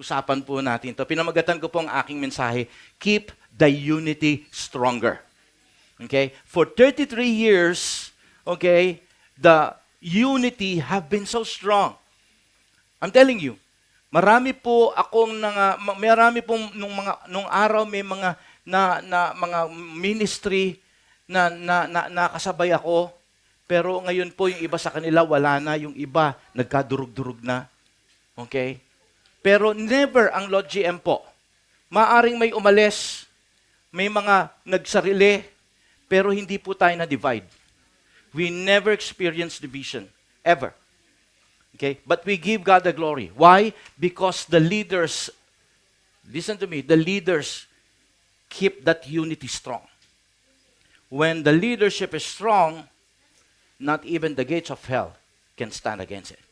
pag-usapan po natin ito. Pinamagatan ko po ang aking mensahe, keep the unity stronger. Okay? For 33 years, okay, the unity have been so strong. I'm telling you, marami pong nung araw may mga mga ministry na nakasabay ako, pero ngayon po yung iba sa kanila wala na, yung iba nagkadurug-durug na. Okay? Pero never ang Lord GM po. Maaring may umalis, may mga nagsarili, pero hindi po tayo na-divide. We never experience division. Ever. Okay? But we give God the glory. Why? Because the leaders, listen to me, the leaders keep that unity strong. When the leadership is strong, not even the gates of hell can stand against it.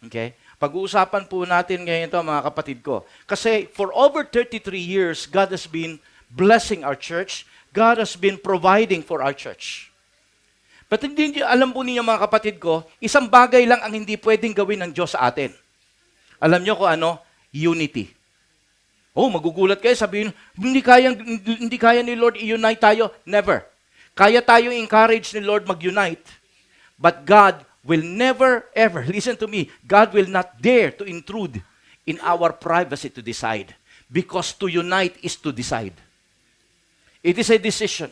Okay? Pag-uusapan po natin ngayon ito, mga kapatid ko. Kasi for over 33 years, God has been blessing our church. God has been providing for our church. But hindi alam po ninyo, mga kapatid ko, isang bagay lang ang hindi pwedeng gawin ng Diyos sa atin. Alam nyo kung ano? Unity. Oh, magugulat kayo, sabihin, hindi kaya ni Lord i-unite tayo. Never. Kaya tayo encourage ni Lord mag-unite. But God will never, ever, listen to me, God will not dare to intrude in our privacy to decide. Because to unite is to decide. It is a decision.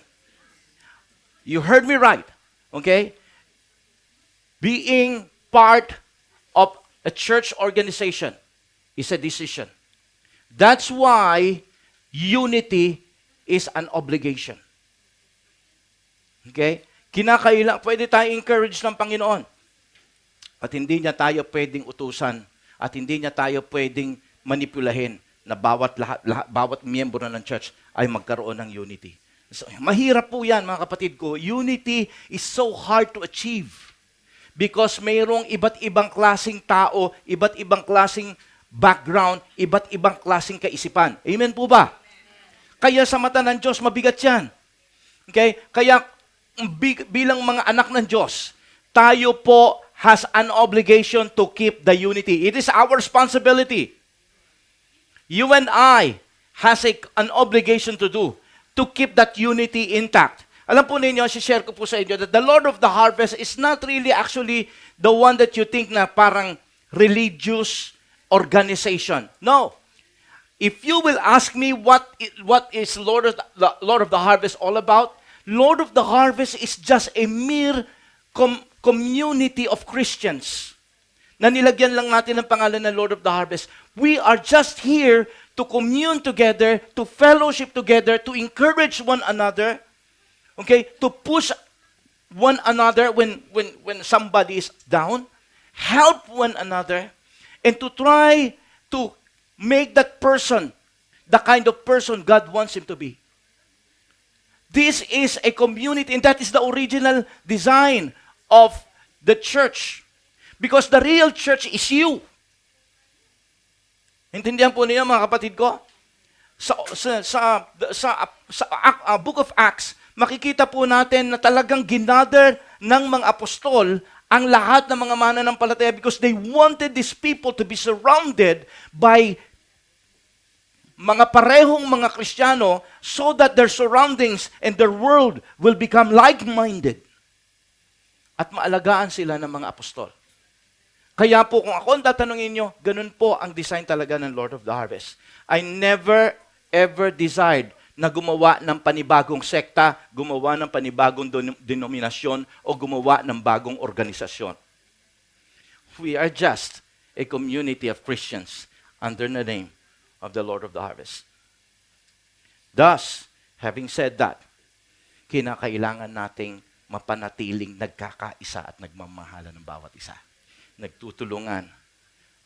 You heard me right. Okay? Being part of a church organization is a decision. That's why unity is an obligation. Okay? Pwede tayo encourage ng Panginoon. At hindi niya tayo pwedeng utusan at hindi niya tayo pwedeng manipulahin na bawat miyembro ng church ay magkaroon ng unity. So, mahirap po yan, mga kapatid ko. Unity is so hard to achieve because mayroong iba't ibang klaseng tao, iba't ibang klaseng background, iba't ibang klaseng kaisipan. Amen po ba? Kaya sa mata ng Diyos, mabigat yan. Okay? Kaya bilang mga anak ng Diyos, tayo po has an obligation to keep the unity. It is our responsibility. You and I has an obligation to do to keep that unity intact. Alam po ninyo, share ko po sa inyo that the Lord of the Harvest is not really actually the one that you think na parang religious organization. No. If you will ask me what is Lord of the Harvest all about, Lord of the Harvest is just a mere community of Christians na nilagyan lang natin ng pangalan ng Lord of the Harvest. We are just here to commune together, to fellowship together, to encourage one another, okay, to push one another when somebody is down, help one another, and to try to make that person the kind of person God wants him to be. This is a community, and that is the original design of the church. Because the real church is you. Intindihan po niyo, mga kapatid ko? Sa Book of Acts, makikita po natin na talagang ginather ng mga apostol ang lahat ng mga mananampalataya because they wanted these people to be surrounded by mga parehong mga Kristiyano so that their surroundings and their world will become like-minded. At maalagaan sila ng mga apostol. Kaya po kung ako ang tatanungin nyo, ganun po ang design talaga ng Lord of the Harvest. I never ever desired na gumawa ng panibagong sekta, gumawa ng panibagong denominasyon, o gumawa ng bagong organisasyon. We are just a community of Christians under the name of the Lord of the Harvest. Thus, having said that, kinakailangan nating mapanatiling nagkakaisa at nagmamahalan ng bawat isa. Nagtutulungan.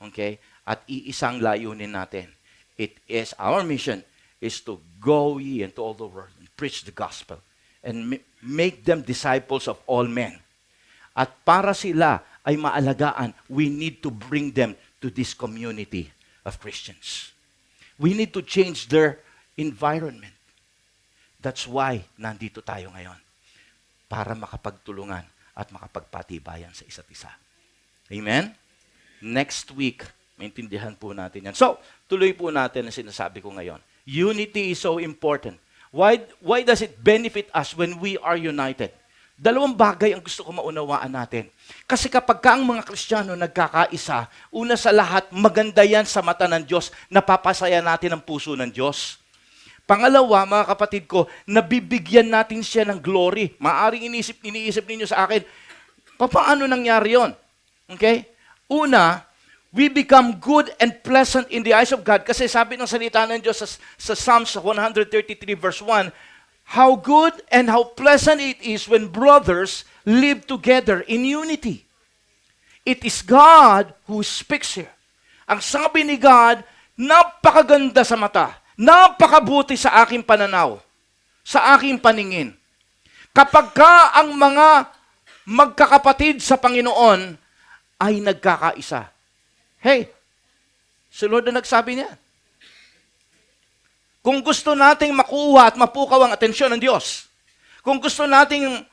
Okay? At iisang layunin natin. Our mission is to go ye into all the world and preach the gospel and make them disciples of all men. At para sila ay maalagaan, we need to bring them to this community of Christians. We need to change their environment. That's why nandito tayo ngayon. Para makapagtulungan at makapagpatibayan sa isa't isa. Amen? Next week, Maintindihan po natin yan. So, tuloy po natin ang sinasabi ko ngayon. Unity is so important. Why does it benefit us when we are united? Dalawang bagay ang gusto ko maunawaan natin. Kasi kapag ka ang mga Kristiyano nagkakaisa, una sa lahat, maganda yan sa mata ng Diyos, napapasaya natin ang puso ng Diyos. Pangalawa, mga kapatid ko, nabibigyan natin siya ng glory. Maaring iniisip ninyo sa akin, paano nangyari yon? Okay? Una, we become good and pleasant in the eyes of God. Kasi sabi ng salita ng Diyos sa Psalms 133 verse 1, how good and how pleasant it is when brothers live together in unity. It is God who speaks here. Ang sabi ni God, napakaganda sa mata. Napakabuti sa aking pananaw, sa aking paningin. Kapag ka ang mga magkakapatid sa Panginoon ay nagkakaisa. Hey, si Lord na nagsabi niya. Kung gusto nating makuha at mapukaw ang atensyon ng Diyos, kung gusto nating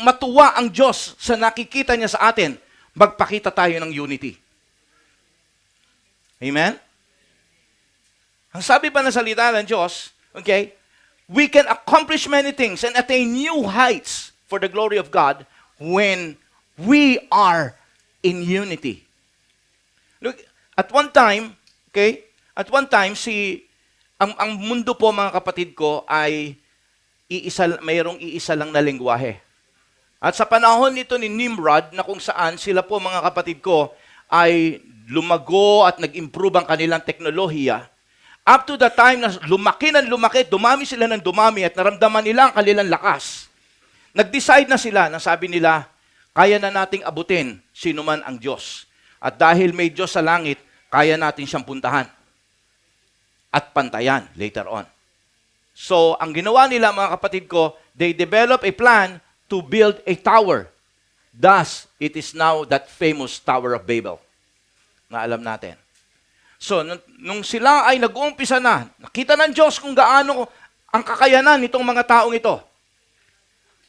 matuwa ang Diyos sa nakikita niya sa atin, magpakita tayo ng unity. Amen? Ang sabi pa ng salita ng Diyos, okay, we can accomplish many things and attain new heights for the glory of God when we are in unity. Look, at one time, ang mundo po mga kapatid ko ay mayroong iisa lang na lengguwahe. At sa panahon nito ni Nimrod, na kung saan sila po mga kapatid ko ay lumago at nag-improve ang kanilang teknolohiya, up to the time na lumaki, dumami sila ng dumami at naramdaman nila ang kanilang lakas. Nag-decide na sila, sabi nila, kaya na nating abutin sino man ang Diyos. At dahil may Diyos sa langit, kaya natin siyang puntahan. At pantayan later on. So, ang ginawa nila mga kapatid ko, they developed a plan to build a tower. Thus, it is now that famous Tower of Babel na alam natin. So, nung sila ay nag-uumpisa na, nakita ng Diyos kung gaano ang kakayanan nitong mga taong ito.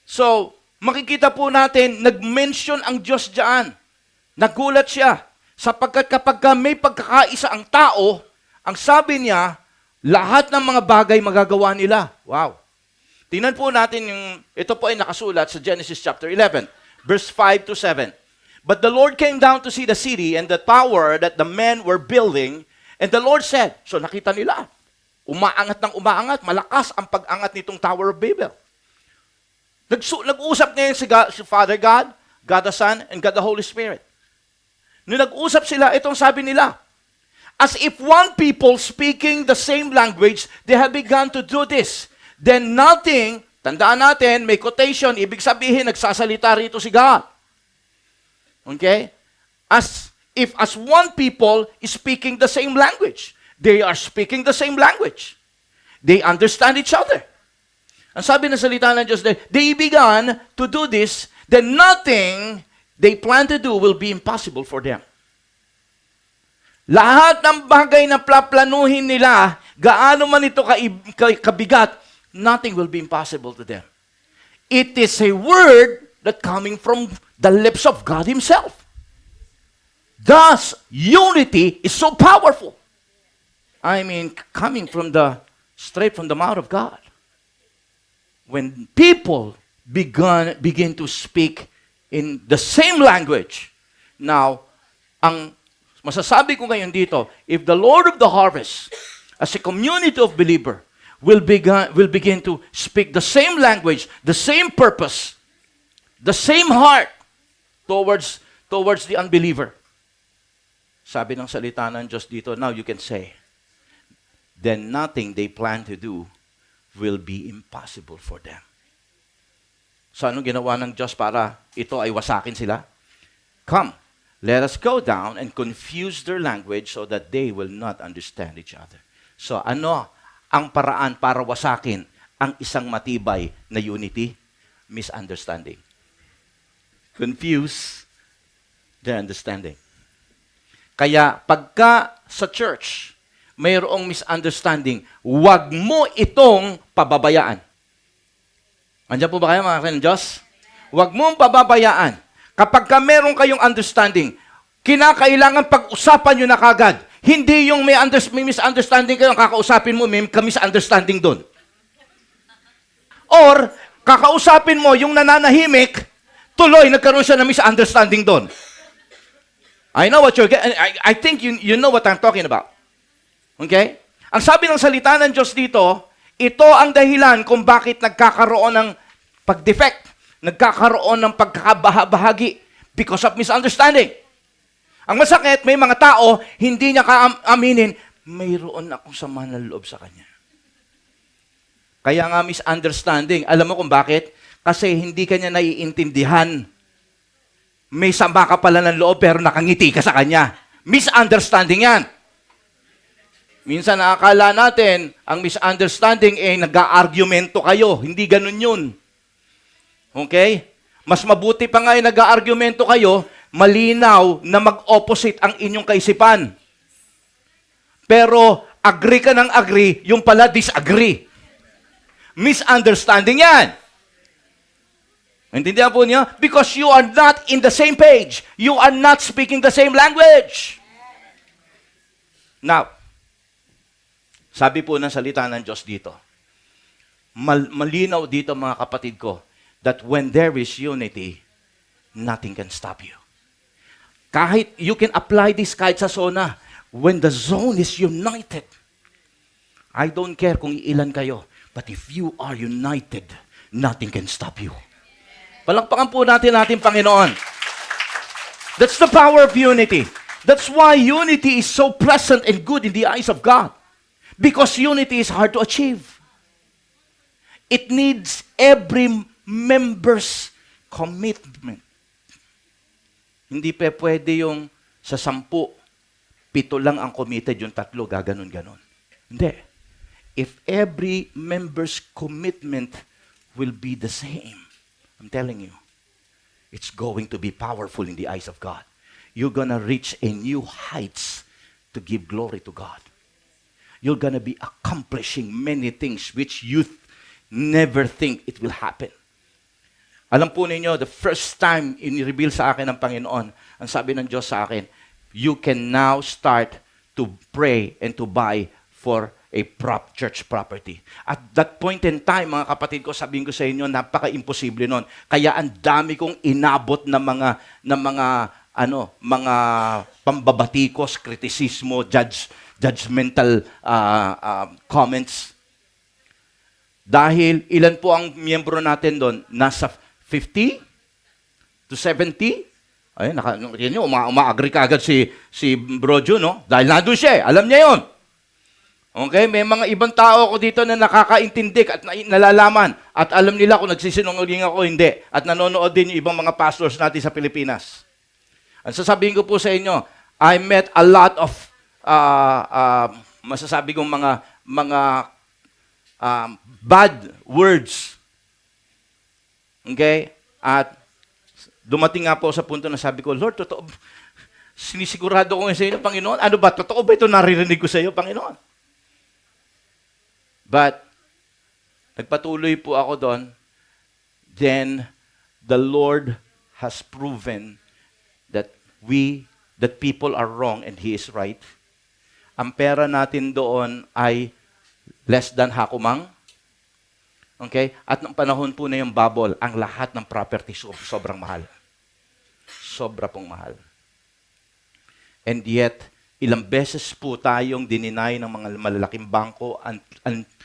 So, makikita po natin, nag-mention ang Diyos diyan. Nagulat siya. Sapagkat kapag may pagkakaisa ang tao, ang sabi niya, lahat ng mga bagay magagawa nila. Wow. Tingnan po natin ito po ay nakasulat sa Genesis chapter 11, verse 5 to 7. But the Lord came down to see the city and the tower that the men were building, and the Lord said, so nakita nila, umaangat ng umaangat, malakas ang pag-angat nitong Tower of Babel. Nag-usap ngayon si Father God, God the Son, and God the Holy Spirit. Nung nag-usap sila, itong sabi nila, as if one people speaking the same language, they have begun to do this. Then nothing, tandaan natin, may quotation, ibig sabihin, nagsasalita rito si God. Okay? As one people is speaking the same language. They are speaking the same language. They understand each other. Ang sabi ng salita ng Diyos, they began to do this, then nothing they plan to do will be impossible for them. Lahat ng bagay na plaplanuhin nila, gaano man ito kabigat, nothing will be impossible to them. It is a word that coming from the lips of God Himself. Thus, unity is so powerful. I mean, coming straight from the mouth of God. When people begin to speak in the same language, now, ang masasabi ko ngayon dito, if the Lord of the harvest, as a community of believer, will begin to speak the same language, the same purpose, the same heart towards the unbeliever. Sabi ng salita ng Diyos dito, now you can say, then nothing they plan to do will be impossible for them. So anong ginawa ng Diyos para ito ay wasakin sila? Come, let us go down and confuse their language so that they will not understand each other. So ano ang paraan para wasakin ang isang matibay na unity? Misunderstanding. Confuse their understanding. Kaya pagka sa church, mayroong misunderstanding, huwag mo itong pababayaan. Andiyan po ba kayo mga kaibigan ng Diyos? Huwag mong pababayaan. Kapag ka meron kayong understanding, Kinakailangan pag-usapan nyo na kagad. Hindi yung may misunderstanding kayo, ang kakausapin mo, may misunderstanding doon. Or, kakausapin mo yung nananahimik, tuloy nagkaroon siya ng misunderstanding doon. I know what you're getting. I think you know what I'm talking about. Okay? Ang sabi ng salita ng Diyos dito, ito ang dahilan kung bakit nagkakaroon ng pag-defect, nagkakaroon ng pagkakabahagi because of misunderstanding. Ang masakit, may mga tao, hindi niya kaaminin, mayroon akong sama ng loob sa kanya. Kaya nga misunderstanding. Alam mo kung bakit? Kasi hindi kanya naiintindihan. May sama ka pala ng loob pero nakangiti ka sa kanya. Misunderstanding yan. Minsan nakakala natin, ang misunderstanding nag-aargumento kayo. Hindi ganun yun. Okay? Mas mabuti pa nga nag-aargumento kayo, malinaw na mag-opposite ang inyong kaisipan. Pero agree ka ng agree, yung pala disagree. Misunderstanding yan. Intindihan po niyo? Because you are not in the same page. You are not speaking the same language. Now, sabi po ng salita ng Diyos dito, malinaw dito mga kapatid ko, that when there is unity, nothing can stop you. Kahit you can apply this kahit sa zona, when the zone is united, I don't care kung ilan kayo, but if you are united, nothing can stop you. Palakpakan po natin Panginoon. That's the power of unity. That's why unity is so pleasant and good in the eyes of God. Because unity is hard to achieve. It needs every member's commitment. Hindi pa pwede yung sa 10, 7 lang ang committed, yung 3 gaganon-ganon. Hindi. If every member's commitment will be the same, I'm telling you, it's going to be powerful in the eyes of God. You're gonna reach a new heights to give glory to God. You're gonna be accomplishing many things which you never think it will happen. Alam po ninyo, the first time in-reveal sa akin ng Panginoon, ang sabi ng Diyos sa akin, you can now start to pray and to buy for a church property. At that point in time, mga kapatid ko, sabihin ko sa inyo, napaka-imposible nun. Kaya ang dami kong inabot na mga pambabatikos, kritisismo, judgmental comments. Dahil ilan po ang miyembro natin doon? Nasa 50 to 70? Ay, uma-agree ka agad si Bro Jun, no? Dahil nandun siya, alam niya yon. Okay, may mga ibang tao ako dito na nakakaintindi at nalalaman at alam nila kung nagsisinungaling ako hindi at nanonood din yung ibang mga pastors natin sa Pilipinas. Ang sasabihin ko po sa inyo, I met a lot of masasabi kong mga bad words. Okay? At dumating nga po sa punto na sabi ko, Lord, totoo, sinisigurado ko sa inyo, Panginoon, ano ba, totoo ba ito naririnig ko sa iyo, Panginoon? But, nagpatuloy po ako doon, then the Lord has proven that people are wrong and He is right. Ang pera natin doon ay less than hakumang. Okay? At nung panahon po na yung bubble, ang lahat ng property sobrang mahal. Sobra pong mahal. And yet, ilang beses po tayong dininay ng mga malalaking bangko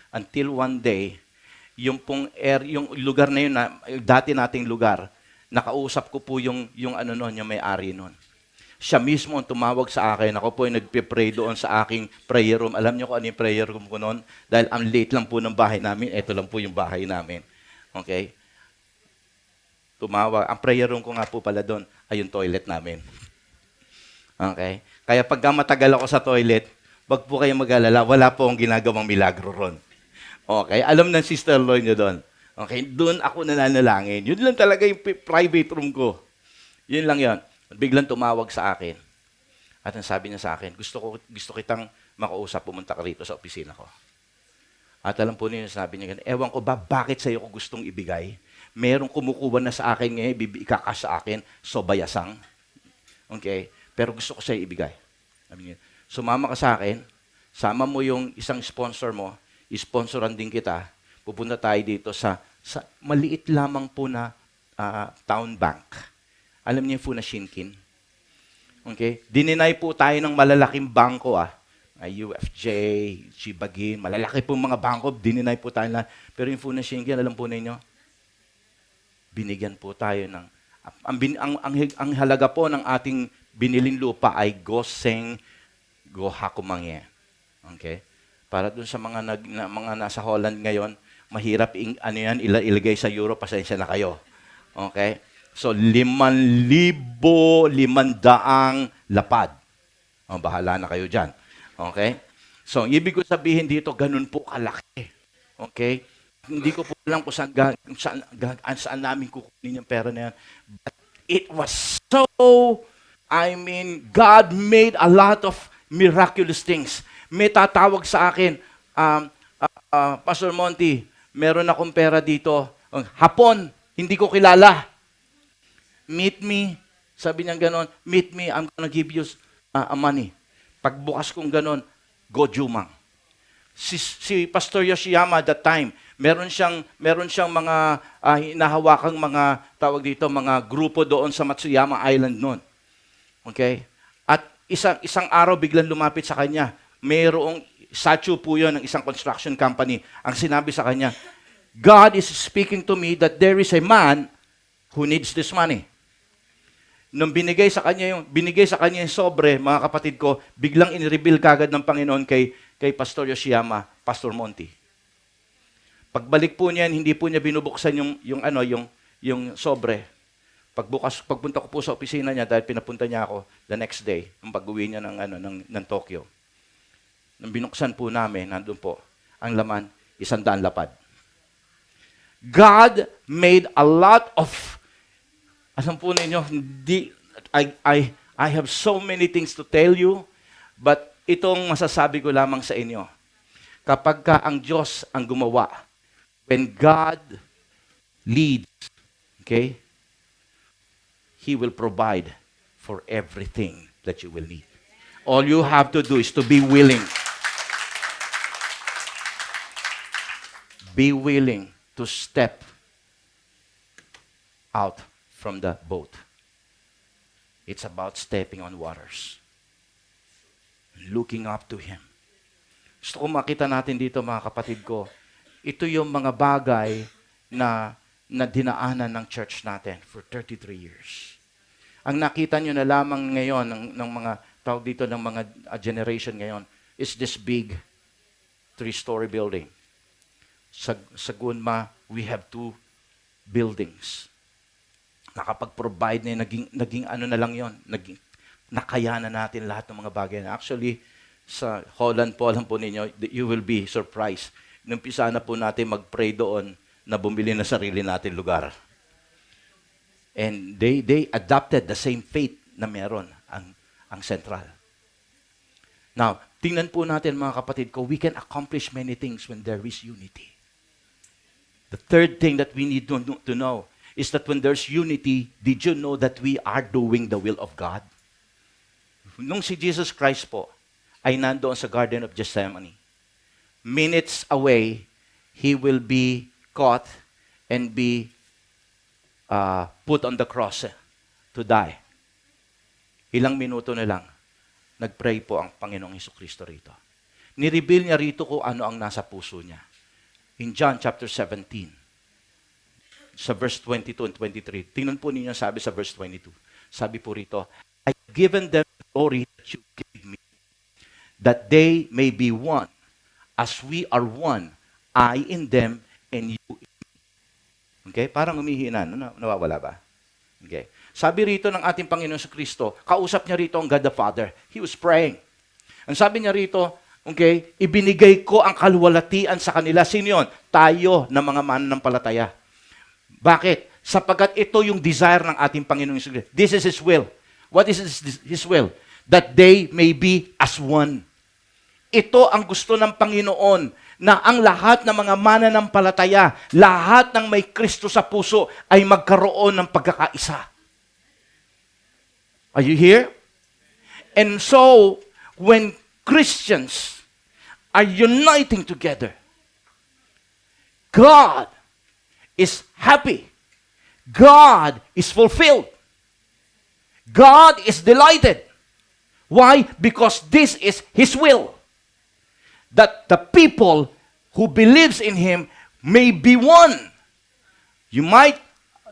until one day, yung lugar na yun, dati nating lugar, nakausap ko po yung may-ari nun. Siya mismo ang tumawag sa akin. Ako po yung nagpe-pray doon sa aking prayer room. Alam niyo kung ano yung prayer room ko noon? Dahil ang late lang po ng bahay namin. Ito lang po yung bahay namin. Okay? Tumawag. Ang prayer room ko nga po pala doon ay yung toilet namin. Okay? Kaya pagka matagal ako sa toilet, wag po kayong mag-alala, wala po akong ginagawang milagro ron. Okay? Alam ng Sister Lloyd nyo doon. Okay? Doon ako nananalangin. Yun lang talaga yung private room ko. Yun lang yun. Biglang tumawag sa akin. At ang sabi niya sa akin, gusto kitang makausap, pumunta ka rito sa opisina ko. At alam po niyo, sabi niya, ewan ko ba, bakit sa'yo ko gustong ibigay? Merong kumukuha na sa akin ngayon, ikaka sa akin, so bayasang. Okay? pero gusto ko sa'yo ibigay. Sabi niya, sumama ka sa akin, sama mo yung isang sponsor mo, isponsoran din kita, pupunta tayo dito sa maliit lamang po na town bank. Alam niyo po na Shinkin? Okay? Dininay po tayo ng malalaking bangko, UFJ, Shibagin, malalaki po mga bangko, dininay po tayo na. Pero yung po na Shinkin, alam po ninyo, binigyan po tayo ng, ang halaga po ng ating biniling lupa ay Goseng Gohakumangye. Okay? Para dun sa mga nasa Holland ngayon, mahirap ilagay sa euro, pasensya na kayo. Okay? So, 5,500 lapad. Bahala na kayo dyan. Okay? So, ibig ko sabihin dito, ganun po kalaki. Okay? Hindi ko po alam kung saan namin kukunin yung pera na yan. But it was so, God made a lot of miraculous things. May tatawag sa akin, Pastor Monty, meron akong pera dito. Hapon, hindi ko kilala. Meet me. Sabi niya gano'n, meet me, I'm gonna give you money. Pagbukas kong gano'n, go Jumang. Si Pastor Yoshiyama that time, meron siyang mga hinahawakang mga, tawag dito, mga grupo doon sa Matsuyama Island noon. Okay? At isang araw biglang lumapit sa kanya. Mayroong statue po yun ng isang construction company. Ang sinabi sa kanya, God is speaking to me that there is a man who needs this money. Nung binigay sa kanya yung sobre, mga kapatid ko, biglang in-reveal kagad ng Panginoon kay Pastor Yoshiyama, Pastor Monty. Pagbalik po niya, hindi po niya binubuksan yung sobre. Pagpunta ko po sa opisina niya dahil pinapunta niya ako the next day, nung pag-uwi niya ng Tokyo. Nung binuksan po namin, nandun po, ang laman, 100 lapad. God made a lot of, alam po ninyo, I have so many things to tell you, but itong masasabi ko lamang sa inyo, kapag ka ang Diyos ang gumawa, when God leads, okay, He will provide for everything that you will need. All you have to do is to be willing. Be willing to step out from the boat. It's about stepping on waters. Looking up to Him. Gusto ko makita natin dito, mga kapatid ko, ito yung mga bagay na dinaanan ng church natin for 33 years. Ang nakita nyo na lamang ngayon ng mga tawag dito ng mga generation ngayon is this big 3-story building. Sa Gunma, we have 2 buildings. Nakapag-provide na naging ano na lang yon, nakayanan natin lahat ng mga bagay. Actually, sa Holland po, alam po ninyo, you will be surprised. Numpisa na po natin mag-pray doon na bumili na sarili natin lugar. And they adopted the same faith na meron ang Central. Now, tingnan po natin mga kapatid ko, we can accomplish many things when there is unity. The third thing that we need to know is that when there's unity, did you know that we are doing the will of God? Nung si Jesus Christ po ay nandoon sa Garden of Gethsemane, minutes away, He will be caught and be put on the cross to die. Ilang minuto na lang, nag-pray po ang Panginoong Hesukristo rito. Nireveal niya rito kung ano ang nasa puso niya. In John chapter 17, sa verse 22 and 23, tingnan po ninyo sabi sa verse 22. Sabi po rito, I've given them glory that you gave me, that they may be one, as we are one, I in them and you in me. Okay? Parang umihina. Nawawala ba? Okay. Sabi rito ng ating Panginoon sa Kristo, kausap niya rito ang God the Father. He was praying. Ang sabi niya rito, okay, ibinigay ko ang kaluwalhatian sa kanila. Sino yun? Tayo na mga mananampalataya. Bakit? Sapagkat ito yung desire ng ating Panginoon. This is His will. What is His will? That they may be as one. Ito ang gusto ng Panginoon, na ang lahat ng mga mananampalataya, lahat ng may Kristo sa puso ay magkaroon ng pagkakaisa. Are you here? And so, when Christians are uniting together, God is happy. God is fulfilled. God is delighted. Why? Because this is His will. That the people who believes in Him may be one. You might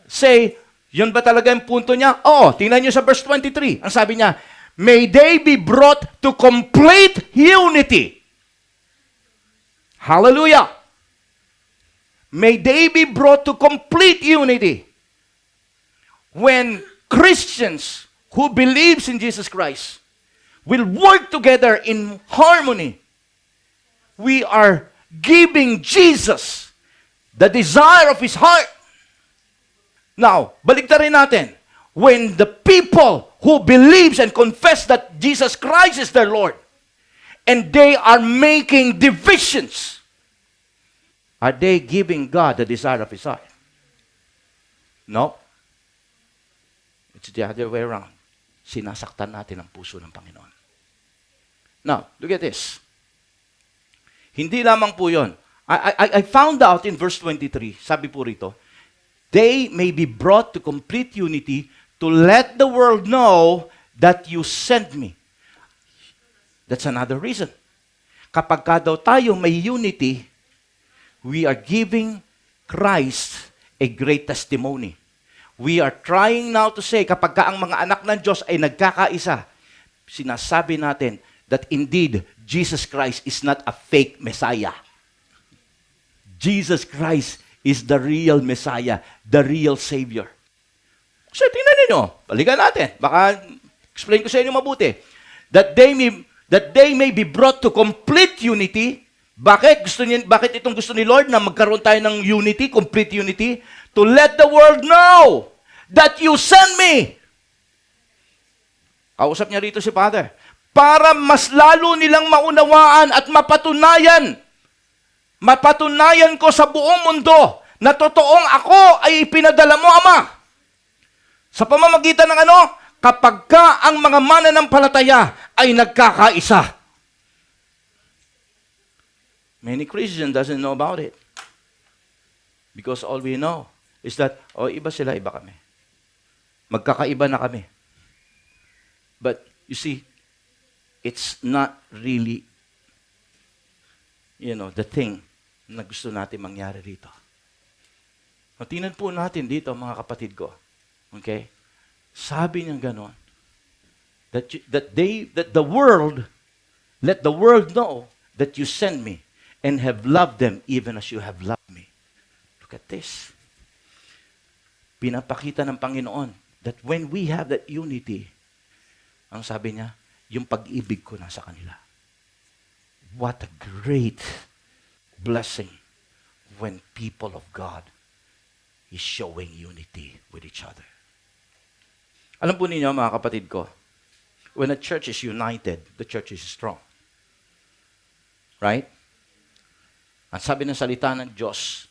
say, yun ba talaga yung punto niya? Oo, tingnan niyo sa verse 23. Ang sabi niya, may they be brought to complete unity. Hallelujah! May they be brought to complete unity. When Christians who believes in Jesus Christ will work together in harmony, we are giving Jesus the desire of His heart. Now, baliktarin natin. When the people who believes and confess that Jesus Christ is their Lord, and they are making divisions, are they giving God the desire of His heart? No. It's the other way around. Sinasaktan natin ang puso ng Panginoon. Now, look at this. Hindi lamang po yun. I found out in verse 23, sabi po rito, they may be brought to complete unity to let the world know that you sent me. That's another reason. Kapag ka daw tayo may unity, we are giving Christ a great testimony. We are trying now to say, kapag ka ang mga anak ng Diyos ay nagkakaisa, sinasabi natin that indeed, Jesus Christ is not a fake Messiah. Jesus Christ is the real Messiah, the real Savior. So, tingnan ninyo. Balikan natin. Baka explain ko sa inyo mabuti. That they may be brought to complete unity. Bakit itong gusto ni Lord na magkaroon tayo ng unity, complete unity? To let the world know that you sent me. Kausap niya rito si Father. Para mas lalo nilang maunawaan at mapatunayan ko sa buong mundo na totoong ako ay ipinadala mo, Ama. Sa pamamagitan ng ano? Kapag ka ang mga mananampalataya ay nagkakaisa. Many Christians doesn't know about it. Because all we know is that, iba sila, iba kami. Magkakaiba na kami. But, you see, it's not really, the thing na gusto natin mangyari rito. Tingnan po natin dito, mga kapatid ko. Okay? Sabi niya gano'n, that the world, let the world know that you send me and have loved them even as you have loved me. Look at this. Pinapakita ng Panginoon that when we have that unity, ang sabi niya, yung pag-ibig ko nasa kanila. What a great blessing when people of God is showing unity with each other. Alam po ninyo, mga kapatid ko, when a church is united, the church is strong. Right? Ang sabi ng salita ng Diyos,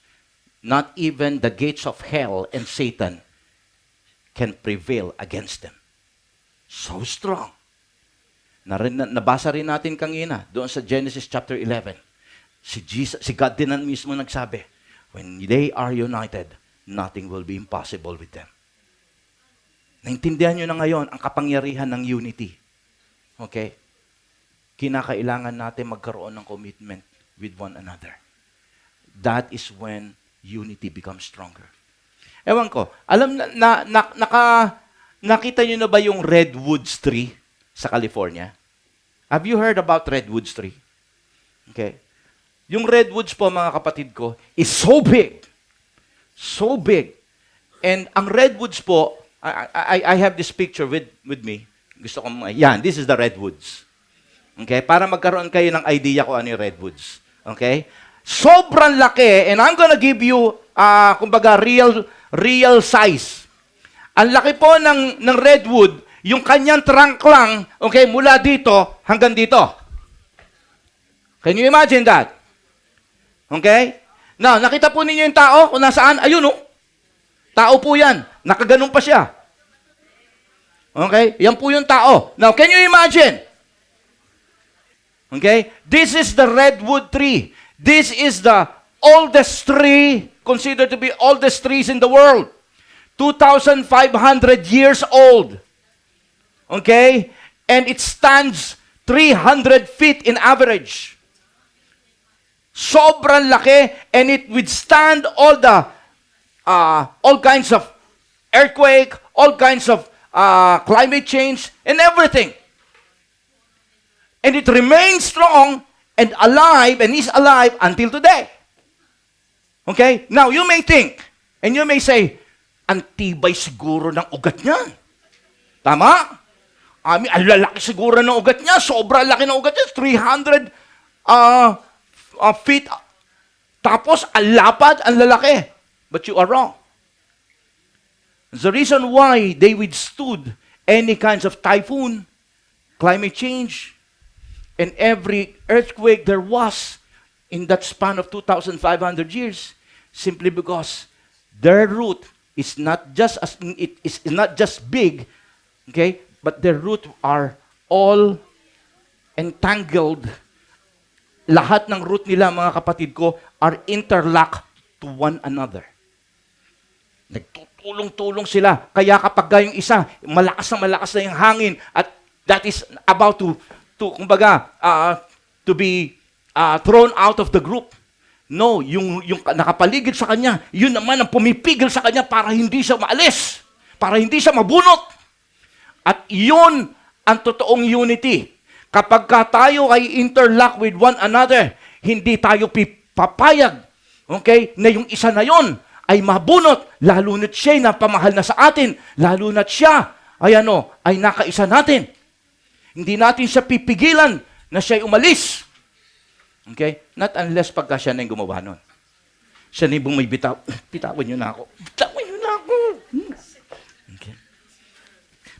not even the gates of hell and Satan can prevail against them. So strong. Nabasa rin natin kanina, doon sa Genesis chapter 11. Si God din mismo nagsabi, when they are united, nothing will be impossible with them. Naintindihan nyo na ngayon ang kapangyarihan ng unity. Okay? Kinakailangan natin magkaroon ng commitment with one another. That is when unity becomes stronger. Ewan ko, nakita nyo na ba yung redwoods tree sa California? Have you heard about redwoods tree? Okay. Yung redwoods po, mga kapatid ko, is so big. So big. And ang redwoods po, I have this picture with me. Gusto ko yan, this is the redwoods. Okay? Para magkaroon kayo ng idea kung ano yung redwoods. Okay? Sobrang laki, and I'm gonna give you, kumbaga, real size. Ang laki po ng redwood, yung kanyang trunk lang, okay, mula dito hanggang dito. Can you imagine that? Okay? Now, nakita po ninyo yung tao kung nasaan? Ayun, oh. Tao po yan. Nakaganon pa siya. Okay? Yan po yung tao. Now, can you imagine? Okay? This is the redwood tree. This is the oldest tree, considered to be oldest trees in the world. 2,500 years old. Okay? And it stands 300 feet in average. Sobrang laki, and it withstand all kinds of earthquake, all kinds of climate change, and everything. And it remains strong and alive, and is alive until today. Okay? Now, you may think, and you may say, ang tibay siguro ng ugat niyan. Tama? Ang lalaki siguro ng ugat niya. Sobrang laki ng ugat niya. 300 feet. Tapos, ang lapad, ang lalaki. But you are wrong. The reason why they withstood any kinds of typhoon, climate change, and every earthquake there was in that span of 2,500 years, simply because their root is not just big, okay, but their root are all entangled. Lahat ng root nila, mga kapatid ko, are interlocked to one another. Nagtutulong-tulong sila. Kaya kapag yung isa, malakas na yung hangin, at that is about to be thrown out of the group. No, yung nakapaligid sa kanya, yun naman ang pumipigil sa kanya para hindi siya maalis, para hindi siya mabunot. At yun ang totoong unity. Kapag tayo ay interlock with one another, hindi tayo papayag, okay, na yung isa na yon ay mabunot, lalo na't siya na pamahal na sa atin, lalo na't siya ay nakaisa natin. Hindi natin siya pipigilan na siya'y umalis. Okay? Not unless pagka siya na yung gumawa nun. Siya na yung bumibitaw. Bitawan niyo na ako. Bitawan niyo na ako. Okay?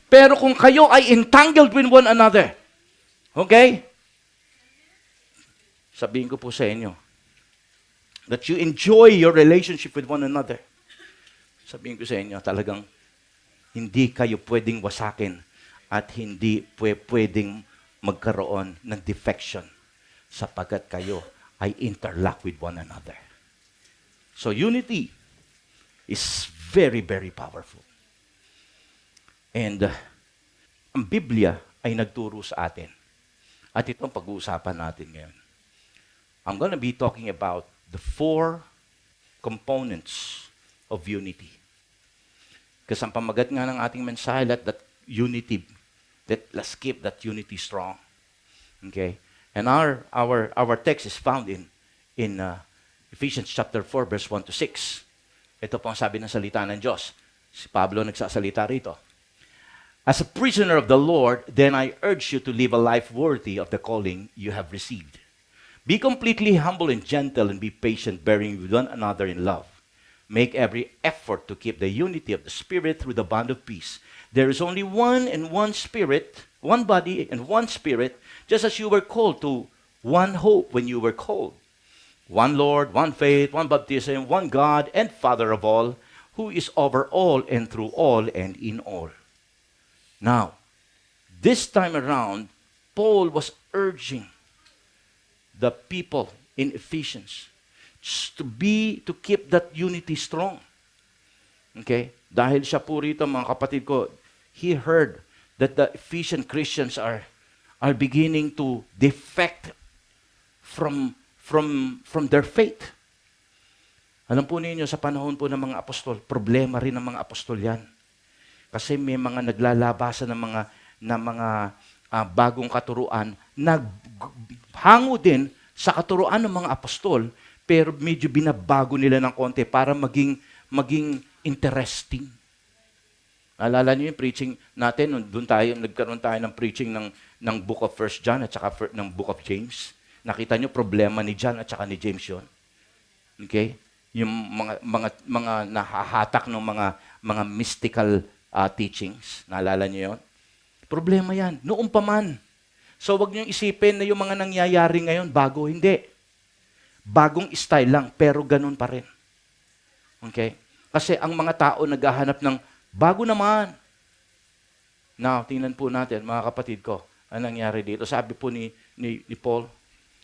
Pero kung kayo ay entangled with one another, okay? Sabihin ko po sa inyo, that you enjoy your relationship with one another. Sabihin ko sa inyo, talagang hindi kayo pwedeng wasakin at hindi pwedeng magkaroon ng defection sapagkat kayo ay interlock with one another. So unity is very, very powerful. And ang Biblia ay nagturo sa atin. At itong pag-uusapan natin ngayon. I'm gonna be talking about the 4 components of unity. Kasi ang pamagat nga ng ating mensahe, that unity, let's keep that unity strong. Okay? And our text is found in Ephesians chapter 4, verse 1 to 6. Ito po ang sabi ng salita ng Diyos. Si Pablo nagsasalita rito. As a prisoner of the Lord, then I urge you to live a life worthy of the calling you have received. Be completely humble and gentle and be patient, bearing with one another in love. Make every effort to keep the unity of the Spirit through the bond of peace. There is only one and one Spirit, one body and one Spirit, just as you were called to one hope when you were called. One Lord, one faith, one baptism, one God and Father of all, who is over all and through all and in all. Now, this time around, Paul was urging the people in Ephesians to keep that unity strong. Okay? Dahil siya po rito, mga kapatid ko, he heard that the Ephesian Christians are beginning to defect from their faith. Alam po ninyo, sa panahon po ng mga apostol, problema rin ng mga apostol yan. Kasi may mga naglalabasan ng mga bagong katuruan, naghango din sa katuruan ng mga apostol, pero medyo binabago nila ng konti para maging interesting. Alala niyo yung preaching natin, nagkaroon tayo ng preaching ng Book of 1 John at saka ng Book of James. Nakita niyo problema ni John at saka ni James yun. Okay? Yung mga nahahatak ng mga mystical teachings. Naalala niyo yun? Problema yan. Noon pa man. So wag niyo isipin na yung mga nangyayari ngayon bago. Hindi. Bagong style lang, pero ganun pa rin. Okay? Kasi ang mga tao naghahanap ng bago naman. Now, tingnan po natin, mga kapatid ko, ang nangyari dito. Sabi po ni Paul,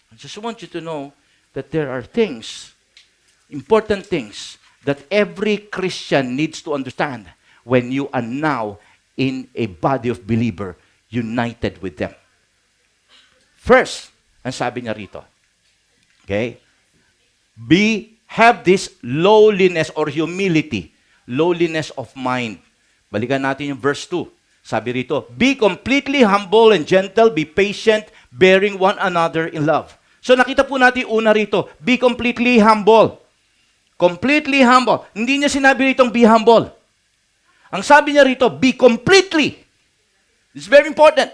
I just want you to know that there are things, important things, that every Christian needs to understand when you are now in a body of believer united with them. First, ang sabi niya rito, okay, have this lowliness or humility, lowliness of mind. Balikan natin yung verse 2. Sabi rito, be completely humble and gentle, be patient, bearing one another in love. So nakita po natin una rito, be completely humble. Completely humble. Hindi niya sinabi rito be humble. Ang sabi niya rito, be completely. It's very important.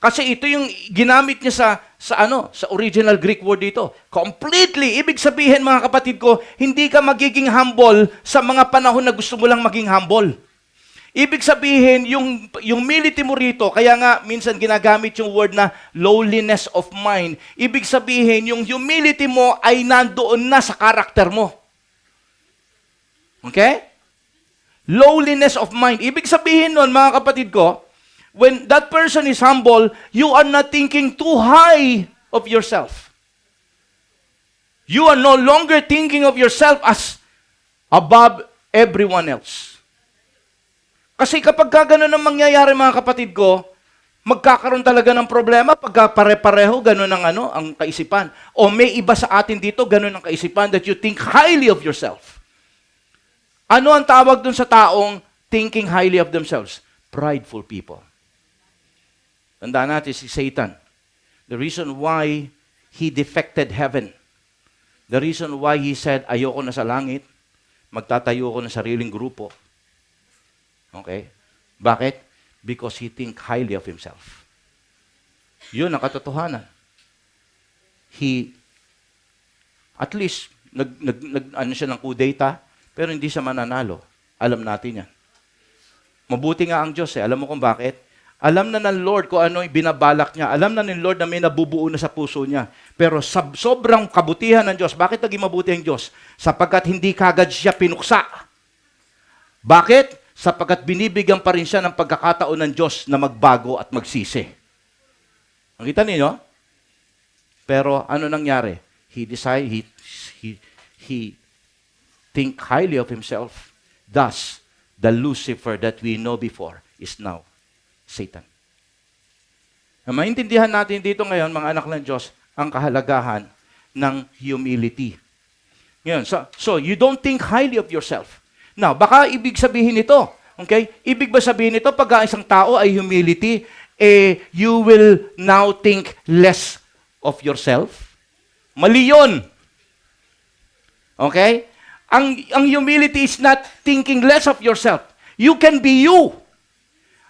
Kasi ito yung ginamit niya sa original Greek word dito. Completely. Ibig sabihin, mga kapatid ko, hindi ka magiging humble sa mga panahon na gusto mo lang maging humble. Ibig sabihin, yung humility mo rito, kaya nga minsan ginagamit yung word na lowliness of mind. Ibig sabihin, yung humility mo ay nandoon na sa karakter mo. Okay? Lowliness of mind. Ibig sabihin nun, mga kapatid ko, when that person is humble, you are not thinking too high of yourself. You are no longer thinking of yourself as above everyone else. Kasi kapag gano'n ang mangyayari, mga kapatid ko, magkakaroon talaga ng problema pagka pare-pareho, gano'n ang kaisipan. O may iba sa atin dito, gano'n ang kaisipan that you think highly of yourself. Ano ang tawag dun sa taong thinking highly of themselves? Prideful people. Tandaan natin si Satan. The reason why he defected heaven, the reason why he said, ayoko na sa langit, magtatayo ko ng sariling grupo. Okay? Bakit? Because he think highly of himself. Yun ang katotohanan. He, at least, ano siya ng kudeta, pero hindi siya mananalo. Alam natin yan. Mabuti nga ang Diyos Alam mo kung bakit? Alam na ng Lord kung ano yung binabalak niya. Alam na ng Lord na may nabubuo na sa puso niya. Pero sobrang kabutihan ng Diyos. Bakit naging mabuti ang Diyos? Sapagkat hindi kagad siya pinuksa. Bakit? Sapagkat binibigyan pa rin siya ng pagkakataon ng Diyos na magbago at magsisi. Ang kita ninyo? Pero ano nangyari? He decided, he think highly of himself. Thus, the Lucifer that we know before is now Satan. Maintindihan natin dito ngayon, mga anak ng Diyos, ang kahalagahan ng humility. Ngayon, so you don't think highly of yourself. Now, baka ibig sabihin ito, okay? Ibig ba sabihin ito, pag isang tao ay humility, you will now think less of yourself? Mali yun. Okay? Ang humility is not thinking less of yourself. You can be you.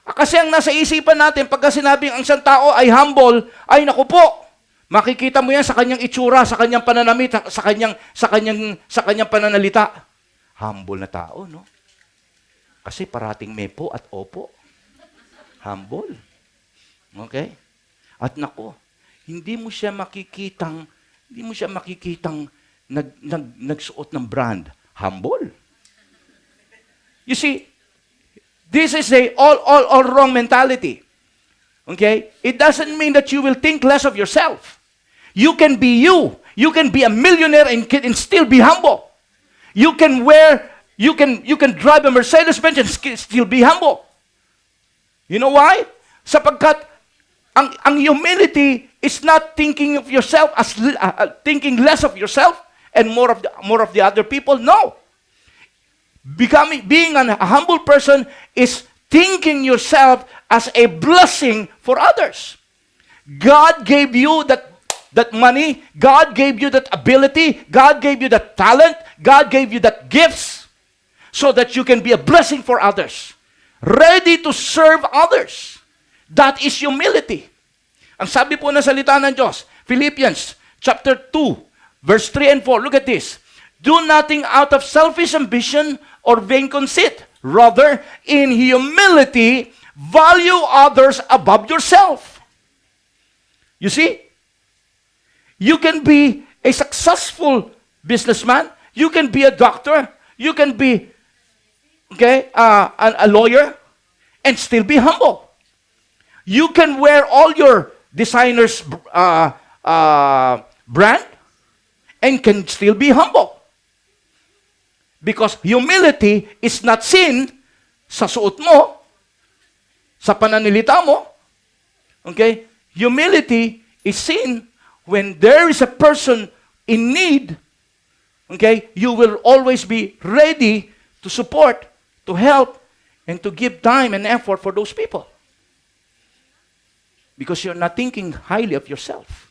Kasi ang nasa isipan natin, pagka sinabing ang isang tao ay humble, ay naku po, makikita mo yan sa kanyang itsura, sa kanyang pananamit, sa kanyang pananalita. Humble na tao, no? Kasi parating may po at opo. Humble. Okay? At nako, hindi mo siya makikitang nagsuot ng brand. Humble. You see, this is a all wrong mentality. Okay? It doesn't mean that you will think less of yourself. You can be you. You can be a millionaire and still be humble. You can drive a Mercedes-Benz and still be humble. You know why? Sapagkat ang humility is not thinking of yourself as thinking less of yourself and more of the other people. No. Being a humble person is thinking yourself as a blessing for others. God gave you that money, God gave you that ability, God gave you that talent, God gave you that gifts so that you can be a blessing for others. Ready to serve others. That is humility. Ang sabi po ng salita ng Diyos, Philippians chapter 2, verse 3 and 4. Look at this. Do nothing out of selfish ambition or vain conceit. Rather, in humility, value others above yourself. You see? You can be a successful businessman. You can be a doctor. You can be a lawyer and still be humble. You can wear all your designer's brand and can still be humble. Because humility is not seen sa suot mo, sa pananalita mo. Okay? Humility is seen when there is a person in need. Okay? You will always be ready to support, to help, and to give time and effort for those people. Because you're not thinking highly of yourself.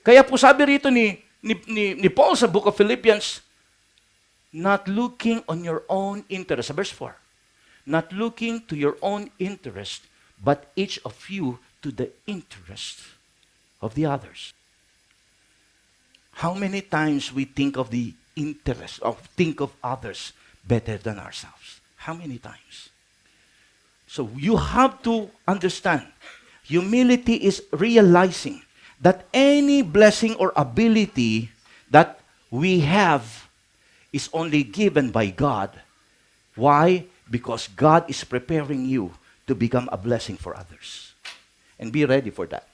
Kaya po sabi rito ni Paul sa book of Philippians, not looking on your own interest. Verse 4. Not looking to your own interest, but each of you to the interest of the others. How many times we think of the interest, think of others better than ourselves? How many times? So you have to understand, humility is realizing that any blessing or ability that we have is only given by God. Why? Because God is preparing you to become a blessing for others. And be ready for that.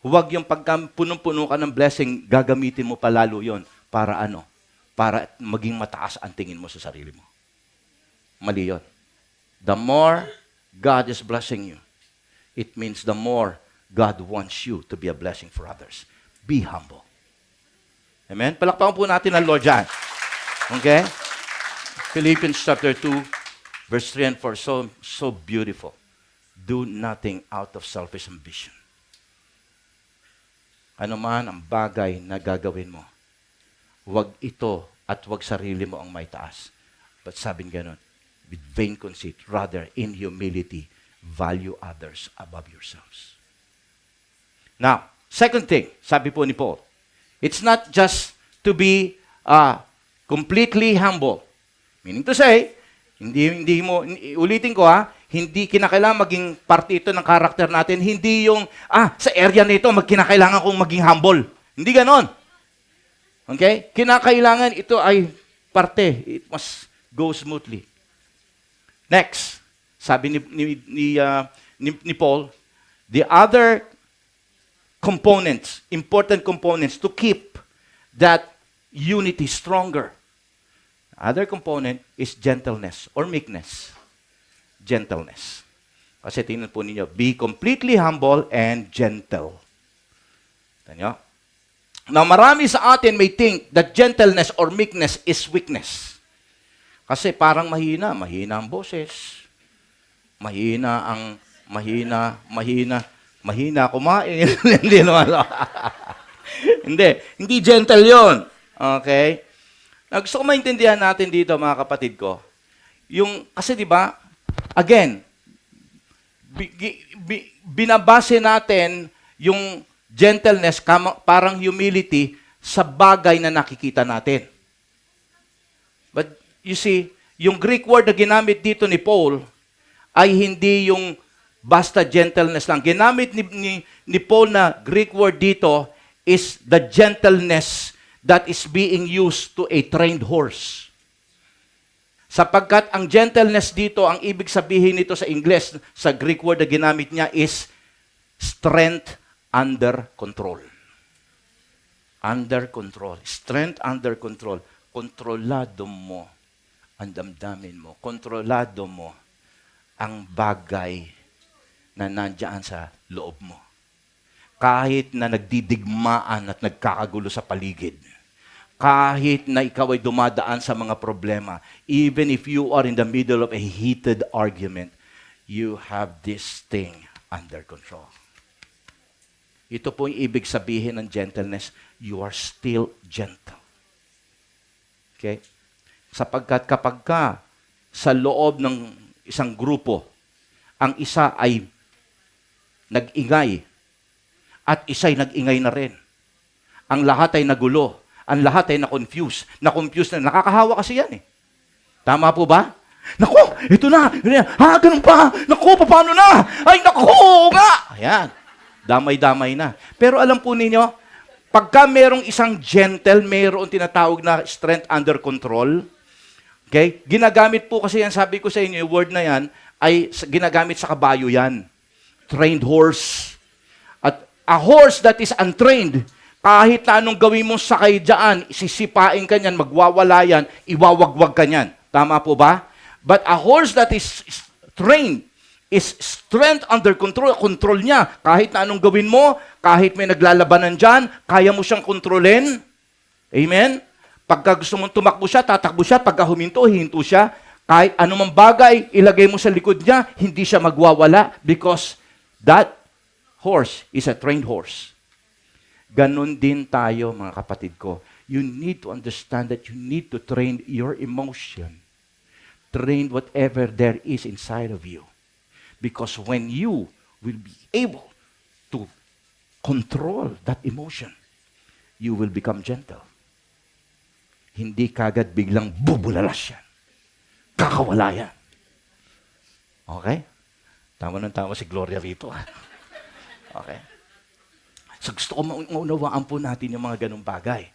Huwag yung pagka punong-puno ka ng blessing, gagamitin mo palalo yon para ano? Para maging mataas ang tingin mo sa sarili mo. Mali yun. The more God is blessing you, it means the more God wants you to be a blessing for others. Be humble. Amen? Palakpakan po natin ang Lord dyan. Okay? Philippians chapter 2, verse 3 and 4. So beautiful. Do nothing out of selfish ambition. Ano man ang bagay na gagawin mo, huwag ito at huwag sarili mo ang may taas. But sabi ganun, with vain conceit, rather in humility, value others above yourselves. Now, second thing, sabi po ni Paul, it's not just to be completely humble. Meaning to say, ulitin ko hindi kinakailangan maging parte ito ng karakter natin. Hindi yung, sa area nito, kinakailangan kong maging humble. Hindi ganon. Okay? Kinakailangan ito ay parte. It must go smoothly. Next, sabi ni Paul, the other components, important components to keep that unity stronger. Other component is gentleness or meekness. Gentleness. Kasi tingnan po ninyo, be completely humble and gentle. Tanyo? Now, marami sa atin may think that gentleness or meekness is weakness. Kasi parang mahina ang boses. Mahina kumain. Hindi naman. Hindi gentle yon. Okay? Gusto ko maintindihan natin dito, mga kapatid ko. Kasi di ba, again, binabase natin yung gentleness, parang humility, sa bagay na nakikita natin. But you see, yung Greek word na ginamit dito ni Paul ay hindi yung basta gentleness lang. Ginamit ni Paul na Greek word dito is the gentleness that is being used to a trained horse. Sapagkat ang gentleness dito, ang ibig sabihin nito sa Ingles, sa Greek word na ginamit niya is strength under control. Under control. Strength under control. Kontrolado mo ang damdamin mo. Kontrolado mo ang bagay na nandiyan sa loob mo. Kahit na nagdidigmaan at nagkakagulo sa paligid. Kahit na ikaw ay dumadaan sa mga problema. Even if you are in the middle of a heated argument, you have this thing under control. Ito po yung ibig sabihin ng gentleness. You are still gentle. Okay? Sapagkat kapag ka sa loob ng isang grupo, ang isa ay nag-ingay at isa'y nag-ingay na rin. Ang lahat ay nagulo. Ang lahat ay na-confuse. Na-confuse na. Nakakahawa kasi yan eh. Tama po ba? Naku, ito na. Ganun pa. Naku, paano na? Ay, naku, nga. Ayan. Damay-damay na. Pero alam po ninyo, pagka merong isang gentle, mayroong tinatawag na strength under control. Okay? Ginagamit po kasi yan, sabi ko sa inyo, yung word na yan, ay ginagamit sa kabayo yan. Trained horse. At a horse that is untrained, kahit na anong gawin mong sakay dyan, sisipain ka niyan, magwawala yan, iwawagwag ka niyan. Tama po ba? But a horse that is trained, is strength under control. Control niya. Kahit na anong gawin mo, kahit may naglalabanan dyan, kaya mo siyang kontrolin. Amen? Pagka gusto mong tumakbo siya, tatakbo siya. Pagka huminto, hinto siya. Kahit anumang bagay, ilagay mo sa likod niya, hindi siya magwawala because that horse is a trained horse. Ganon din tayo, mga kapatid ko. You need to understand that you need to train your emotion. Train whatever there is inside of you. Because when you will be able to control that emotion, you will become gentle. Hindi kagad biglang bubulalas yan. Kakawala yan. Okay? Tama ng tama si Gloria rito. Okay? So gusto ko maunawaan po natin yung mga ganung bagay.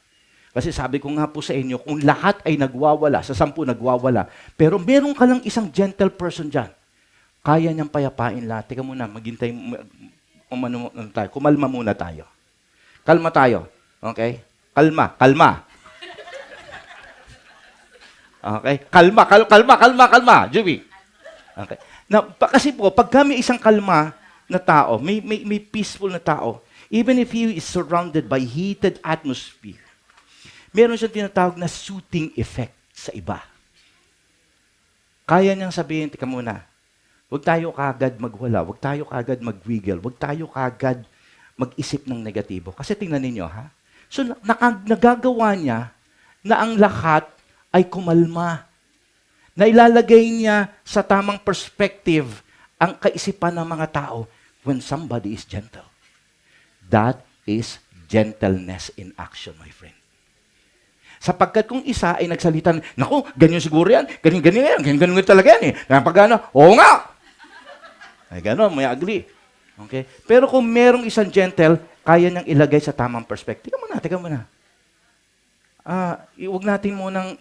Kasi sabi ko nga po sa inyo, kung lahat ay nagwawala, sa 10 nagwawala, pero meron ka lang isang gentle person dyan, kaya niyang payapain lahat. Teka muna, maghintay, kumalma muna tayo. Kalma tayo. Okay? Kalma. Okay? Kalma. Juby. Okay. Kasi po, pag kami isang kalma na tao, may peaceful na tao, even if he is surrounded by heated atmosphere, meron siyang tinatawag na soothing effect sa iba. Kaya niyang sabihin, tika muna, huwag tayo kagad magwala, huwag tayo kagad magwiggle, huwag tayo kagad mag-isip ng negatibo. Kasi tingnan ninyo, ha? So, nagagawa niya na ang lahat ay kumalma. Na ilalagay niya sa tamang perspective ang kaisipan ng mga tao when somebody is gentle. That is gentleness in action, my friend. Sapagkat kung isa ay nagsalita, naku, ganyan siguro yan, ganyan talaga yan eh. Kapag oo nga! Ay gano'n, may agree. Okay? Pero kung merong isang gentle, kaya niyang ilagay sa tamang perspective. Teka muna. Huwag natin muna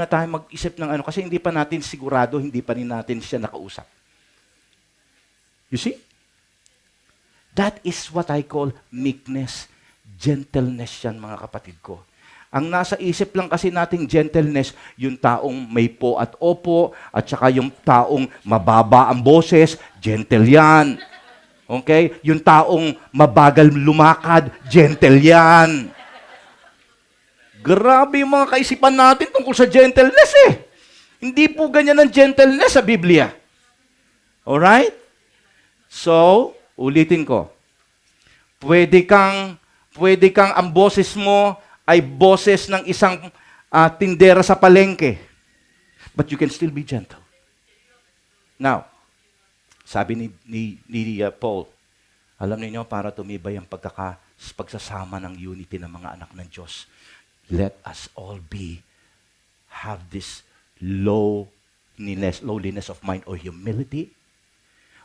tayo mag-isip ng ano, kasi hindi pa natin sigurado, hindi pa rin natin siya nakausap. You see? That is what I call meekness. Gentleness yan, mga kapatid ko. Ang nasa isip lang kasi nating gentleness, yung taong may po at opo, at saka yung taong mababa ang boses, gentle yan. Okay? Yung taong mabagal lumakad, gentle yan. Grabe yung mga kaisipan natin tungkol sa gentleness eh. Hindi po ganyan ang gentleness sa Biblia. Alright? So, ulitin ko. Pwede kang ang boses mo ay boses ng isang tindera sa palengke. But you can still be gentle. Now, sabi ni Paul, alam niyo para tumibay ang pagsasama ng unity ng mga anak ng Diyos, let us all have this lowliness of mind or humility,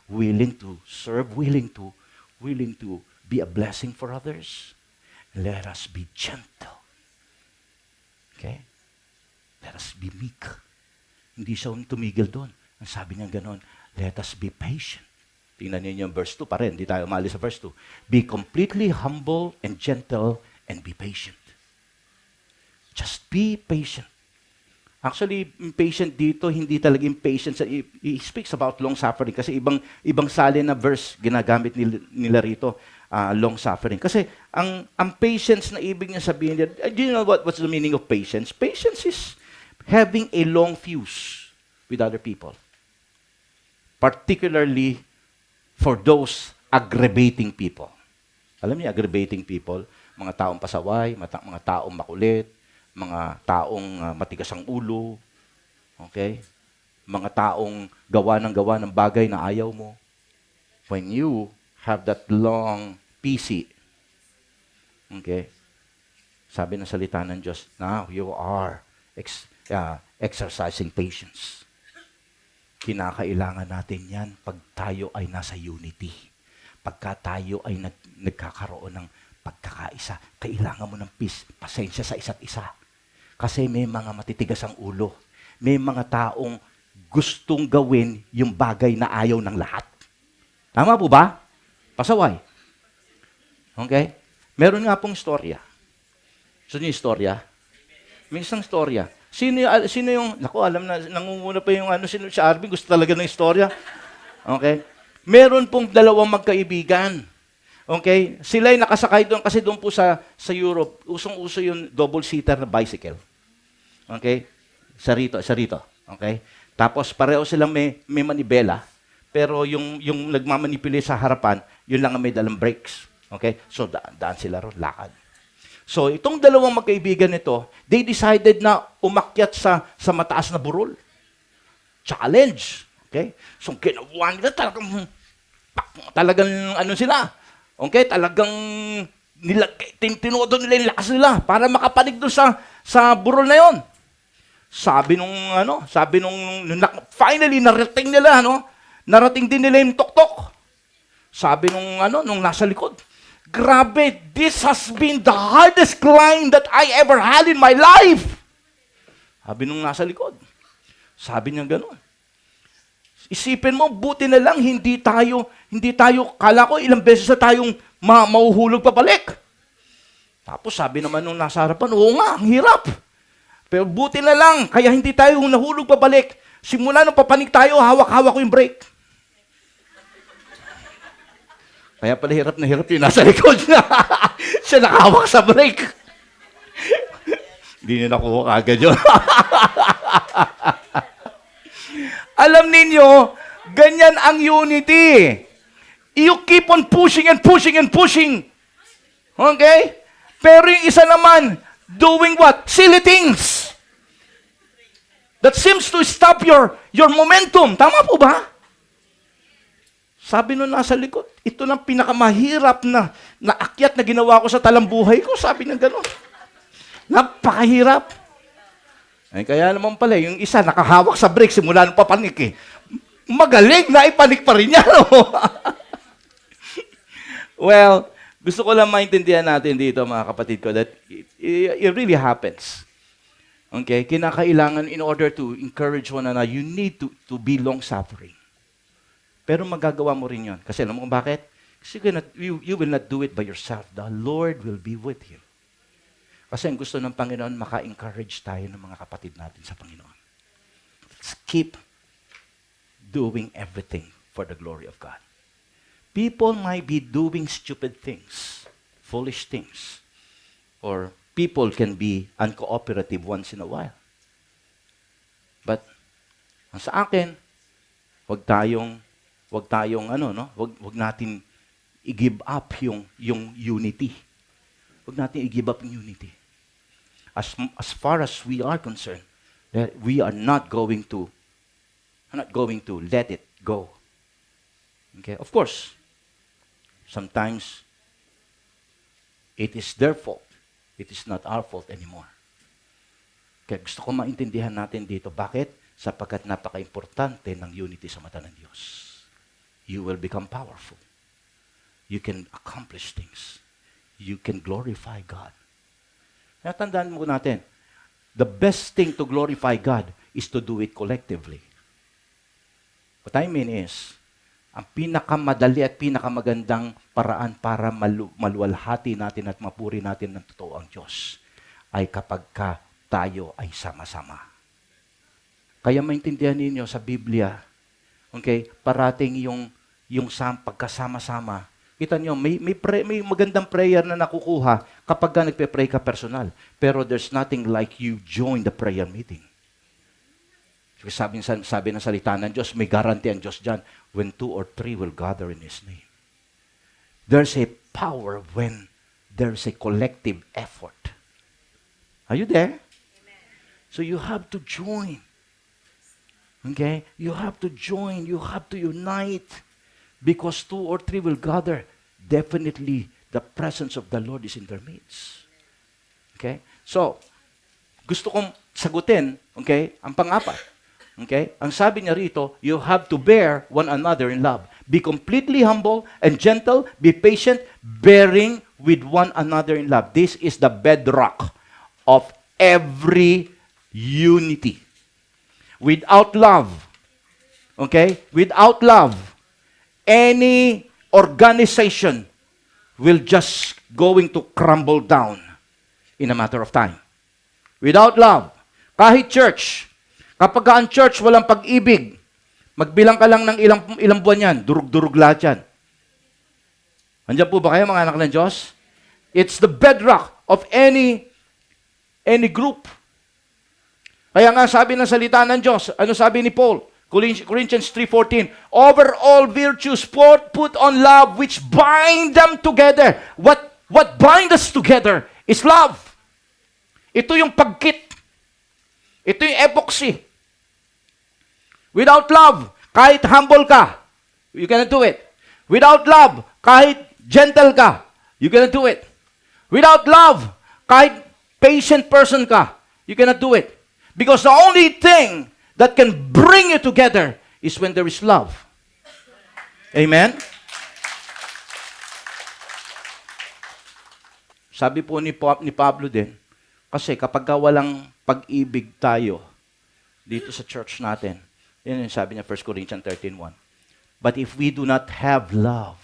willing to serve, willing to be a blessing for others. Let us be gentle. Okay? Let us be meek. Hindi siya tumigil doon. Ang sabi niya gano'n, let us be patient. Tingnan niyo yung verse 2 pa rin. Hindi tayo umalis sa verse 2. Be completely humble and gentle and be patient. Just be patient. Actually, impatient dito, hindi talaga impatient. He speaks about long suffering kasi ibang salin na verse ginagamit nila rito, long suffering. Kasi ang patience na ibig niya sabihin, do you know what's the meaning of patience? Patience is having a long fuse with other people. Particularly for those aggravating people. Alam niyo, aggravating people, mga taong pasaway, mga taong makulit, mga taong matigas ang ulo, okay? Mga taong gawa ng bagay na ayaw mo. When you have that long PC, okay? Sabi ng salita ng Diyos, now you are exercising patience. Kinakailangan natin yan pag tayo ay nasa unity. Pagka tayo ay nagkakaroon ng pagkakaisa, kailangan mo ng peace, pasensya sa isa't isa. Kasi may mga matitigas ang ulo. May mga taong gustong gawin yung bagay na ayaw ng lahat. Tama po ba? Pasaway. Okay? Meron nga pong istorya. Gusto niyo istorya? May isang istorya. Sino yung, naku, alam na, nangunguna pa yung sino si Arvin, gusto talaga ng istorya. Okay? Meron pong dalawang magkaibigan. Okay? Sila'y nakasakay doon kasi doon po sa Europe, usong-uso yung double-seater na bicycle. Okay? Sa rito. Okay? Tapos pareho silang may manibela, pero yung nagmamanipuli sa harapan, yun lang ang may dalang brakes. Okay? So daan sila ron, lakad. So itong dalawang magkaibigan nito, they decided na umakyat sa mataas na burol. Challenge. Okay? So ginawa nila talagang sila. Okay, talagang tinudo nila yung lakas nila para makapanig doon sa burol na yon. Sabi nung finally narating nila, narating din nila yung tuktok. Sabi nung nasa likod, grabe, this has been the hardest climb that I ever had in my life. Sabi nung nasa likod. Sabi niya gano'n. Isipin mo, buti na lang, hindi tayo, kala ko ilang beses na tayong mahuhulog pabalik. Tapos sabi naman nung nasa harapan, oo nga, ang hirap. Pero buti na lang, kaya hindi tayo nahulog pabalik. Simula nung papanig tayo, hawak-hawak ko yung brake. Kaya pala hirap na hirap yung nasa likod niya. Siya nakahawak sa brake. Hindi niya nakuha agad yun. Alam ninyo, ganyan ang unity. You keep on pushing and pushing and pushing. Okay? Pero yung isa naman, doing what? Silly things. That seems to stop your momentum. Tama po ba? Sabi nung nasa likod, ito lang pinakamahirap na akyat na ginawa ko sa talambuhay ko. Sabi ng gano'n. Napakahirap. Ay, kaya naman pala, yung isa nakahawak sa brake simula nung papanik eh. Magaling na ipanik pa rin niya, no? Well, gusto ko lang maintindihan natin dito, mga kapatid ko, that it really happens. Okay? Kinakailangan, in order to encourage one another, you need to be long-suffering. Pero magagawa mo rin yun. Kasi alam mo kung bakit? Kasi you will not do it by yourself. The Lord will be with you. Kasi ang gusto ng Panginoon, maka-encourage tayo ng mga kapatid natin sa Panginoon. Let's keep doing everything for the glory of God. People might be doing stupid things, foolish things, or people can be uncooperative once in a while. But, ang sa akin, wag natin i-give up yung unity. Wag natin i-give up yung unity. As far as we are concerned, that we are not going to let it go. Okay? Of course, sometimes it is their fault. It is not our fault anymore. Kaya gusto ko maintindihan natin dito. Bakit? Sapagkat napaka-importante ng unity sa mata ng Diyos. You will become powerful. You can accomplish things. You can glorify God. Kaya tandaan mo natin, the best thing to glorify God is to do it collectively. What I mean is, ang pinakamadali at pinakamagandang paraan para maluwalhati natin at mapuri natin ng totoo ang Diyos ay kapag tayo ay sama-sama. Kaya maintindihan ninyo sa Biblia, okay, parating yung pagkasama-sama. Kita nyo, may magandang prayer na nakukuha kapag ka nagpe-pray ka personal. Pero there's nothing like you join the prayer meeting. Sabi ng salita ng Diyos, may guarantee ang Diyos dyan, when 2 or 3 will gather in His name. There's a power when there's a collective effort. Are you there? Amen. So you have to join. Okay? You have to join. You have to unite. Because 2 or 3 will gather, definitely the presence of the Lord is in their midst. Okay? So, gusto kong sagutin, okay, ang pang-apat. Okay? Ang sabi niya rito, you have to bear one another in love. Be completely humble and gentle, be patient, bearing with one another in love. This is the bedrock of every unity. Without love, Okay? Without love, any organization will just going to crumble down in a matter of time. Without love, kahit church, kapag ang church walang pag-ibig, magbilang ka lang ng ilang buwan yan, durug-durug lahat yan. Andiyan po ba kayo mga anak ng Diyos? It's the bedrock of any group. Kaya nga sabi ng salita ng Diyos, ano sabi ni Paul? Corinthians 3:14, over all virtues put on love which bind them together. What bind us together is love. Ito yung pagkit. Ito yung epoxy. Without love, kahit humble ka, you cannot do it. Without love, kahit gentle ka, you cannot do it. Without love, kahit patient person ka, you cannot do it. Because the only thing that can bring you together is when there is love. Amen? Sabi po ni Pablo din, kasi kapag walang pag-ibig tayo dito sa church natin, yun yung sabi niya 1 Corinthians 13:1. But if we do not have love,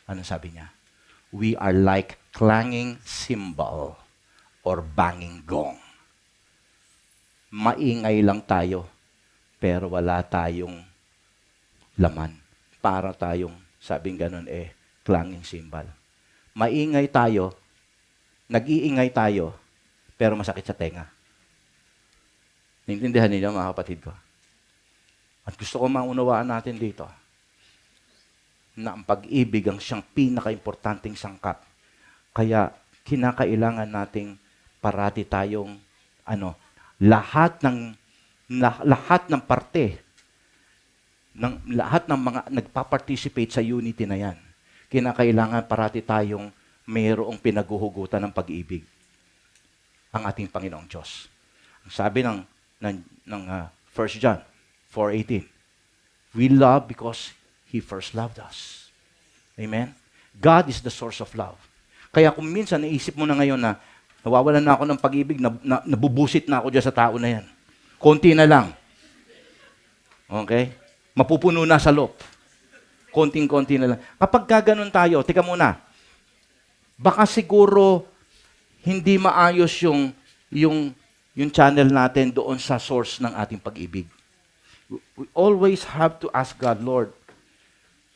ano sabi niya? We are like clanging cymbal or banging gong. Maingay lang tayo, pero wala tayong laman. Para tayong, sabing ganun clanging cymbal. Maingay tayo, nag-iingay tayo, pero masakit sa tenga. Naintindihan niyo mga kapatid ko? At gusto ko maunawaan natin dito na ang pag-ibig ang siyang pinaka-importanting sangkap. Kaya kinakailangan nating parati tayong lahat ng parte ng lahat ng mga nagpa-participate sa unity na yan. Kinakailangan parati tayong mayroong pinaguhugutan ng pag-ibig ang ating Panginoong Diyos. Ang sabi ng 1 John 4:18, we love because He first loved us. Amen? God is the source of love. Kaya kung minsan naisip mo na ngayon na nawawalan na ako ng pag-ibig, nabubusit na ako dyan sa tao na yan. Konti na lang. Okay? Mapupuno na sa loob. Konting-konti na lang. Kapag gaganon tayo, teka muna, baka siguro hindi maayos yung channel natin doon sa source ng ating pag-ibig. We always have to ask God, Lord,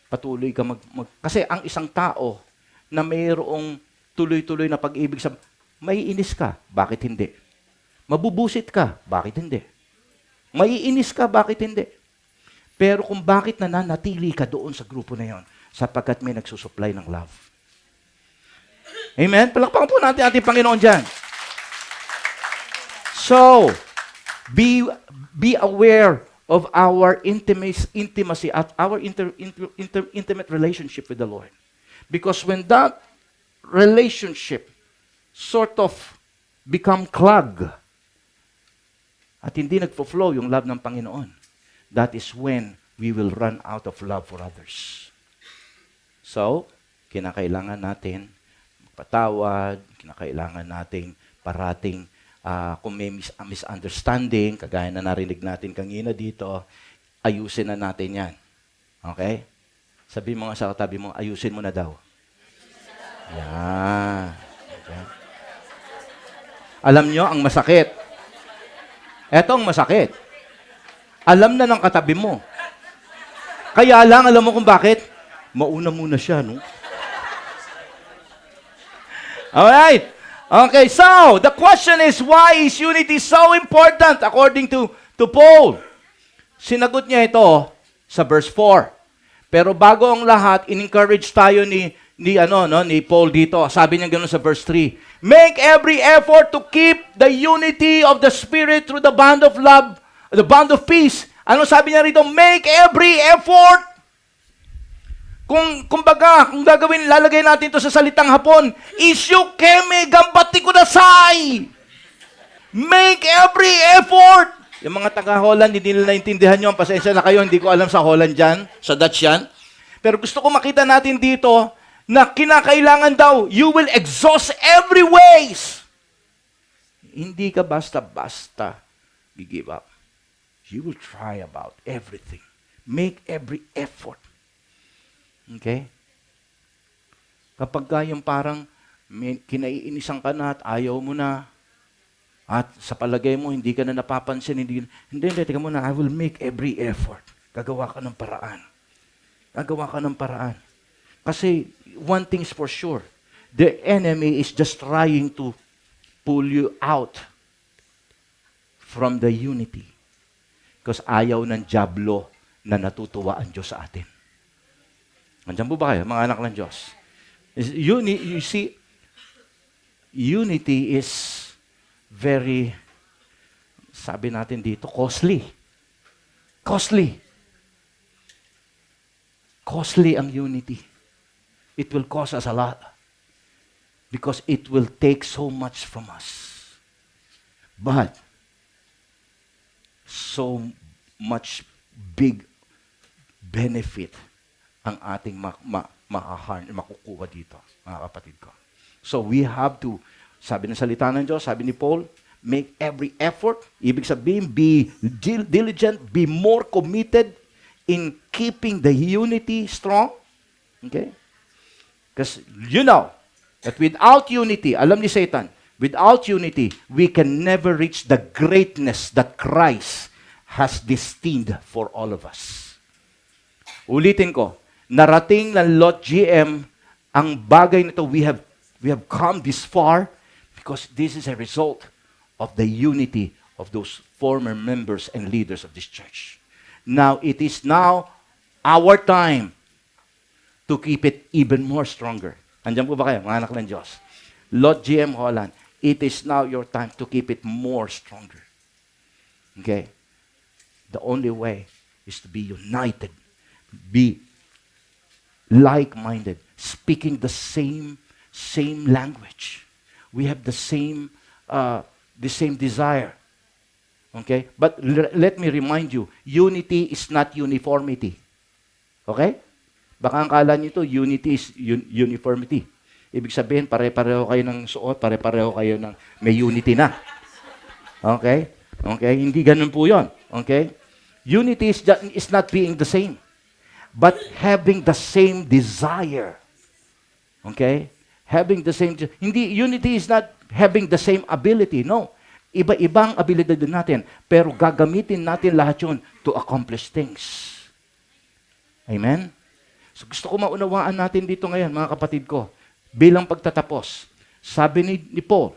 patuloy ka kasi ang isang tao na mayroong tuloy-tuloy na pag-ibig sa maiinis ka, bakit hindi? Mabubusit ka, bakit hindi? Maiinis ka, bakit hindi? Pero kung bakit nananatili ka doon sa grupo na yon, sapagkat may nagsusupply ng love. Amen? Palakpakan po natin ating Panginoon dyan. So, be aware of our intimacy at our intimate relationship with the Lord. Because when that relationship sort of become clogged at hindi nagpo-flow yung love ng Panginoon, that is when we will run out of love for others. So, kinakailangan natin magpatawad, kinakailangan nating parating kung may misunderstanding, kagaya na narinig natin kanina dito, ayusin na natin yan. Okay? Sabi mo nga sa katabi mo, ayusin mo na daw. Yan. Okay. Alam nyo, ang masakit. Eto ang masakit. Alam na ng katabi mo. Kaya lang, alam mo kung bakit? Mauna muna siya, no? Alright. Okay, so, the question is, why is unity so important according to Paul? Sinagot niya ito sa verse 4. Pero bago ang lahat, in-encourage tayo ni Paul dito. Sabi niya ganoon sa verse 3. Make every effort to keep the unity of the Spirit through the bond of love, the bond of peace. Ano sabi niya rito? Make every effort. Kung gagawin, lalagay natin ito sa salitang Hapon, isyu keme gambati kudasai. Make every effort. Yung mga taga-Holland, hindi nila naintindihan yun. Pasensya na kayo, hindi ko alam sa Holland dyan, sa Dutch yan. Pero gusto ko makita natin dito na kinakailangan daw, you will exhaust every ways. Hindi ka basta-basta give up. you will try about everything. Make every effort. Okay? Kapag yung parang kinaiinisan ka na at ayaw mo na, at sa palagay mo, hindi ka na napapansin, hindi, teka muna, I will make every effort. Gagawa ka ng paraan. Gagawa ka ng paraan. Kasi, one thing's for sure, the enemy is just trying to pull you out from the unity. Because ayaw ng dyablo na natutuwa ang Diyos sa atin. Nandiyan po ba kayo, mga anak ng Diyos? You see, unity is very, sabi natin dito, costly. Costly. Costly ang unity. It will cost us a lot. Because it will take so much from us. But, so much big benefit ang ating makukuha dito, mga kapatid ko. So we have to, sabi ng salita ng Diyos, sabi ni Paul, make every effort. Ibig sabihin, be diligent, be more committed in keeping the unity strong. Okay? Because you know that without unity, alam ni Satan, without unity, we can never reach the greatness that Christ has destined for all of us. Ulitin ko, narating ng Lot GM ang bagay nito, we have come this far because this is a result of the unity of those former members and leaders of this church. Now, it is now our time to keep it even more stronger. Andiyan po ba kayo, mga anak ng Diyos? Lot GM Holland, it is now your time to keep it more stronger. Okay? The only way is to be united, be like-minded, speaking the same language. We have the same desire. Okay? But let me remind you, unity is not uniformity. Okay? Baka ang kala nyo ito, unity is uniformity. Ibig sabihin, pare-pareho kayo ng suot, pare-pareho kayo ng may unity na. Okay? Okay? Hindi ganun po yun. Okay? Unity is not being the same, but having the same desire. Okay? Having the same, unity is not having the same ability. No. Iba-ibang abilidad natin, pero gagamitin natin lahat yun to accomplish things. Amen? So gusto ko maunawaan natin dito ngayon, mga kapatid ko, bilang pagtatapos. Sabi ni Paul,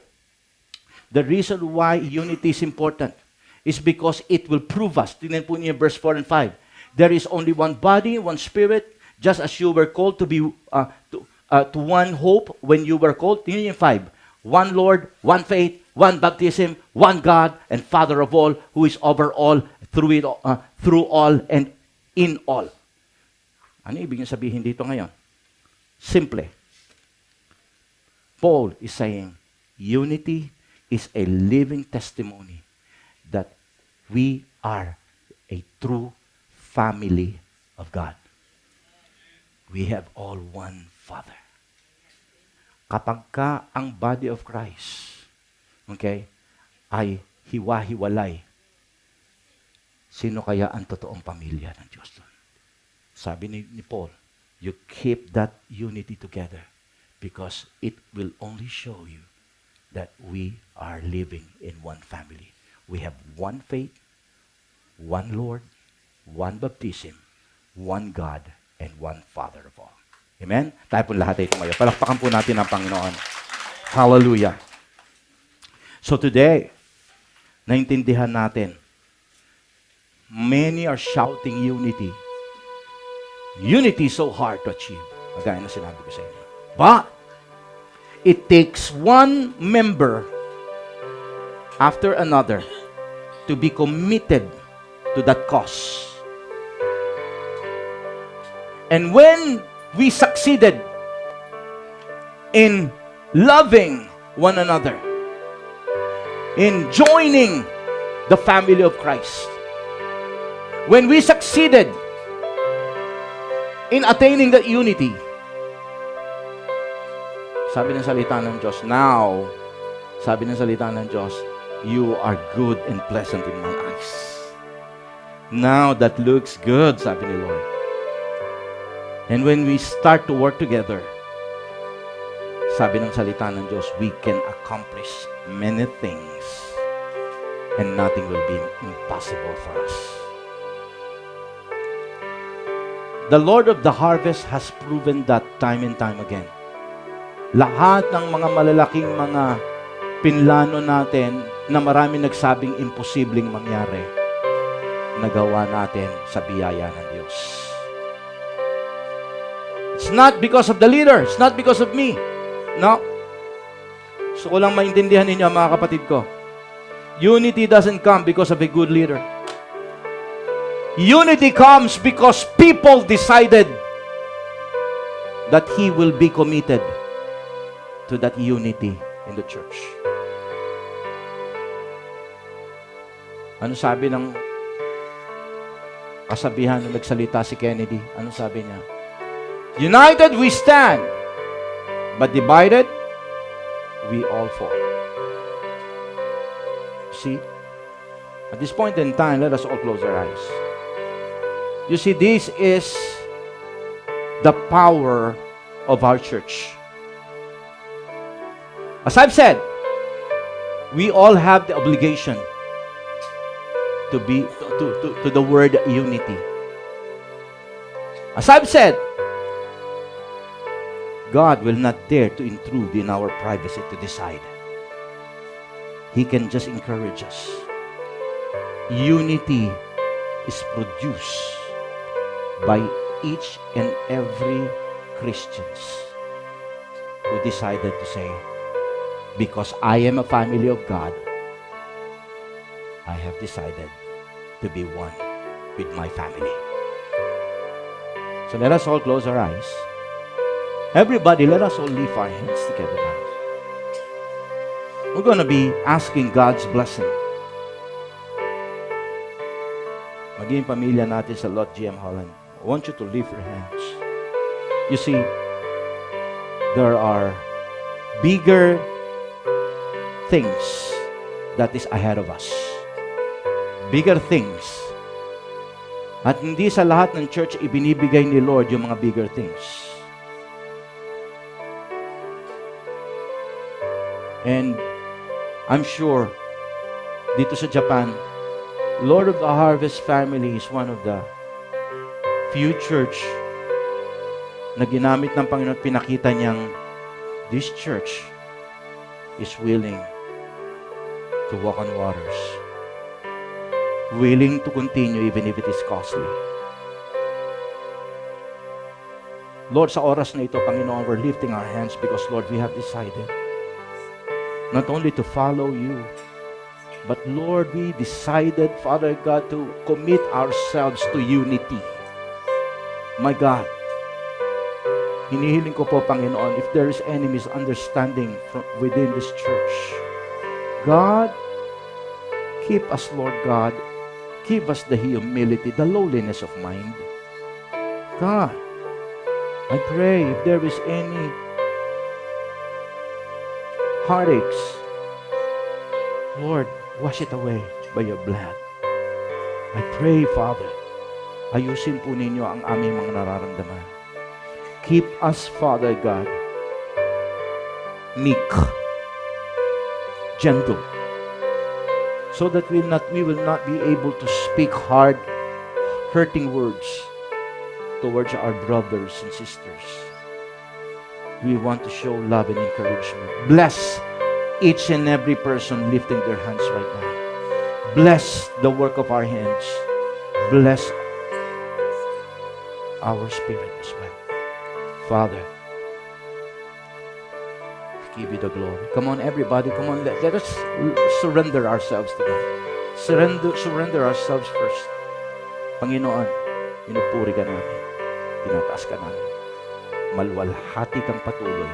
the reason why unity is important is because it will prove us. Tingnan po niyo verse 4 and 5. There is only one body, one spirit, just as you were called to be to one hope when you were called. Tingnan niyo 5. One Lord, one faith, one baptism, one God and Father of all, who is over all, through all, and in all. Ano ibig sabihin dito ngayon? Simple. Paul is saying, unity is a living testimony that we are a true family of God. We have all one Father. Kapag ka ang body of Christ, okay, ay hiwa-hiwalay, sino kaya ang totoong pamilya ng Diyos doon? Sabi ni Paul, you keep that unity together because it will only show you that we are living in one family. We have one faith, one Lord, one baptism, one God, and one Father of all. Amen? Tayo po lahat ay tumayo. Palakpakan po natin ang Panginoon. Hallelujah. So today, naintindihan natin, many are shouting unity. Unity is so hard to achieve. Kagaya na sinabi ko sa inyo. But, it takes one member after another to be committed to that cause. And when we succeeded in loving one another, in joining the family of Christ, when we succeeded in attaining that unity, sabi ng salita ng Diyos, now, sabi ng salita ng Diyos, you are good and pleasant in my eyes. Now that looks good, sabi ni Lord. And when we start to work together, sabi ng salita ng Diyos, we can accomplish many things and nothing will be impossible for us. The Lord of the harvest has proven that time and time again. Lahat ng mga malalaking mga pinlano natin na marami nagsabing imposibleng mangyari, nagawa natin sa biyaya ng Diyos. It's not because of the leader. It's not because of me. No. So ko lang maintindihan ninyo, mga kapatid ko. Unity doesn't come because of a good leader. Unity comes because people decided that he will be committed to that unity in the church. Ano sabi ng kasabihan nung nagsalita si Kennedy? Ano sabi niya? United we stand, but divided we all fall. See? At this point in time, let us all close our eyes. You see, this is the power of our church. As I've said, we all have the obligation to be to the word unity. As I've said, God will not dare to intrude in our privacy to decide. He can just encourage us. Unity is produced by each and every Christians who decided to say, because I am a family of God, I have decided to be one with my family. So let us all close our eyes. Everybody, let us all lift our hands together now. We're going to be asking God's blessing. Maging pamilya natin sa Lot GM Holland. I want you to lift your hands. You see, there are bigger things that is ahead of us. Bigger things. At hindi sa lahat ng church ibinibigay ni Lord yung mga bigger things. And I'm sure, dito sa Japan, Lord of the Harvest family is one of the few church na ginamit ng Panginoon at pinakita niyang this church is willing to walk on waters. Willing to continue even if it is costly. Lord, sa oras na ito, Panginoon, we're lifting our hands because, Lord, we have decided not only to follow you, but Lord, we decided, Father God, to commit ourselves to unity. My God, hinihiling ko po, Panginoon, if there is any misunderstanding from within this church, God, keep us, Lord God, give us the humility, the lowliness of mind. God, I pray if there is any heartaches, Lord, wash it away by your blood. I pray, Father, ayusin po ninyo ang aming mga nararamdaman. Keep us, Father God, meek, gentle, so that we will not be able to speak hard, hurting words towards our brothers and sisters. We want to show love and encouragement. Bless each and every person lifting their hands right now. Bless the work of our hands. Bless our spirit as well. Father, give you the glory. Come on, everybody. Come on, let us surrender ourselves to God. Surrender ourselves first. Panginoon, pinupuri ka namin. Tinataas ka namin. Malwalhati kang patuloy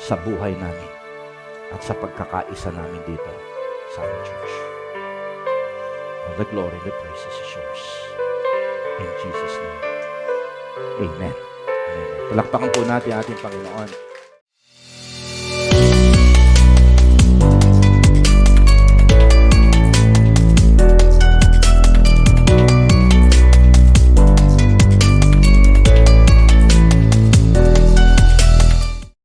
sa buhay namin at sa pagkakaisa namin dito sa aming church. All the glory, the praises is yours. In Jesus' name. Amen. Amen. Palakpakan po natin ating Panginoon.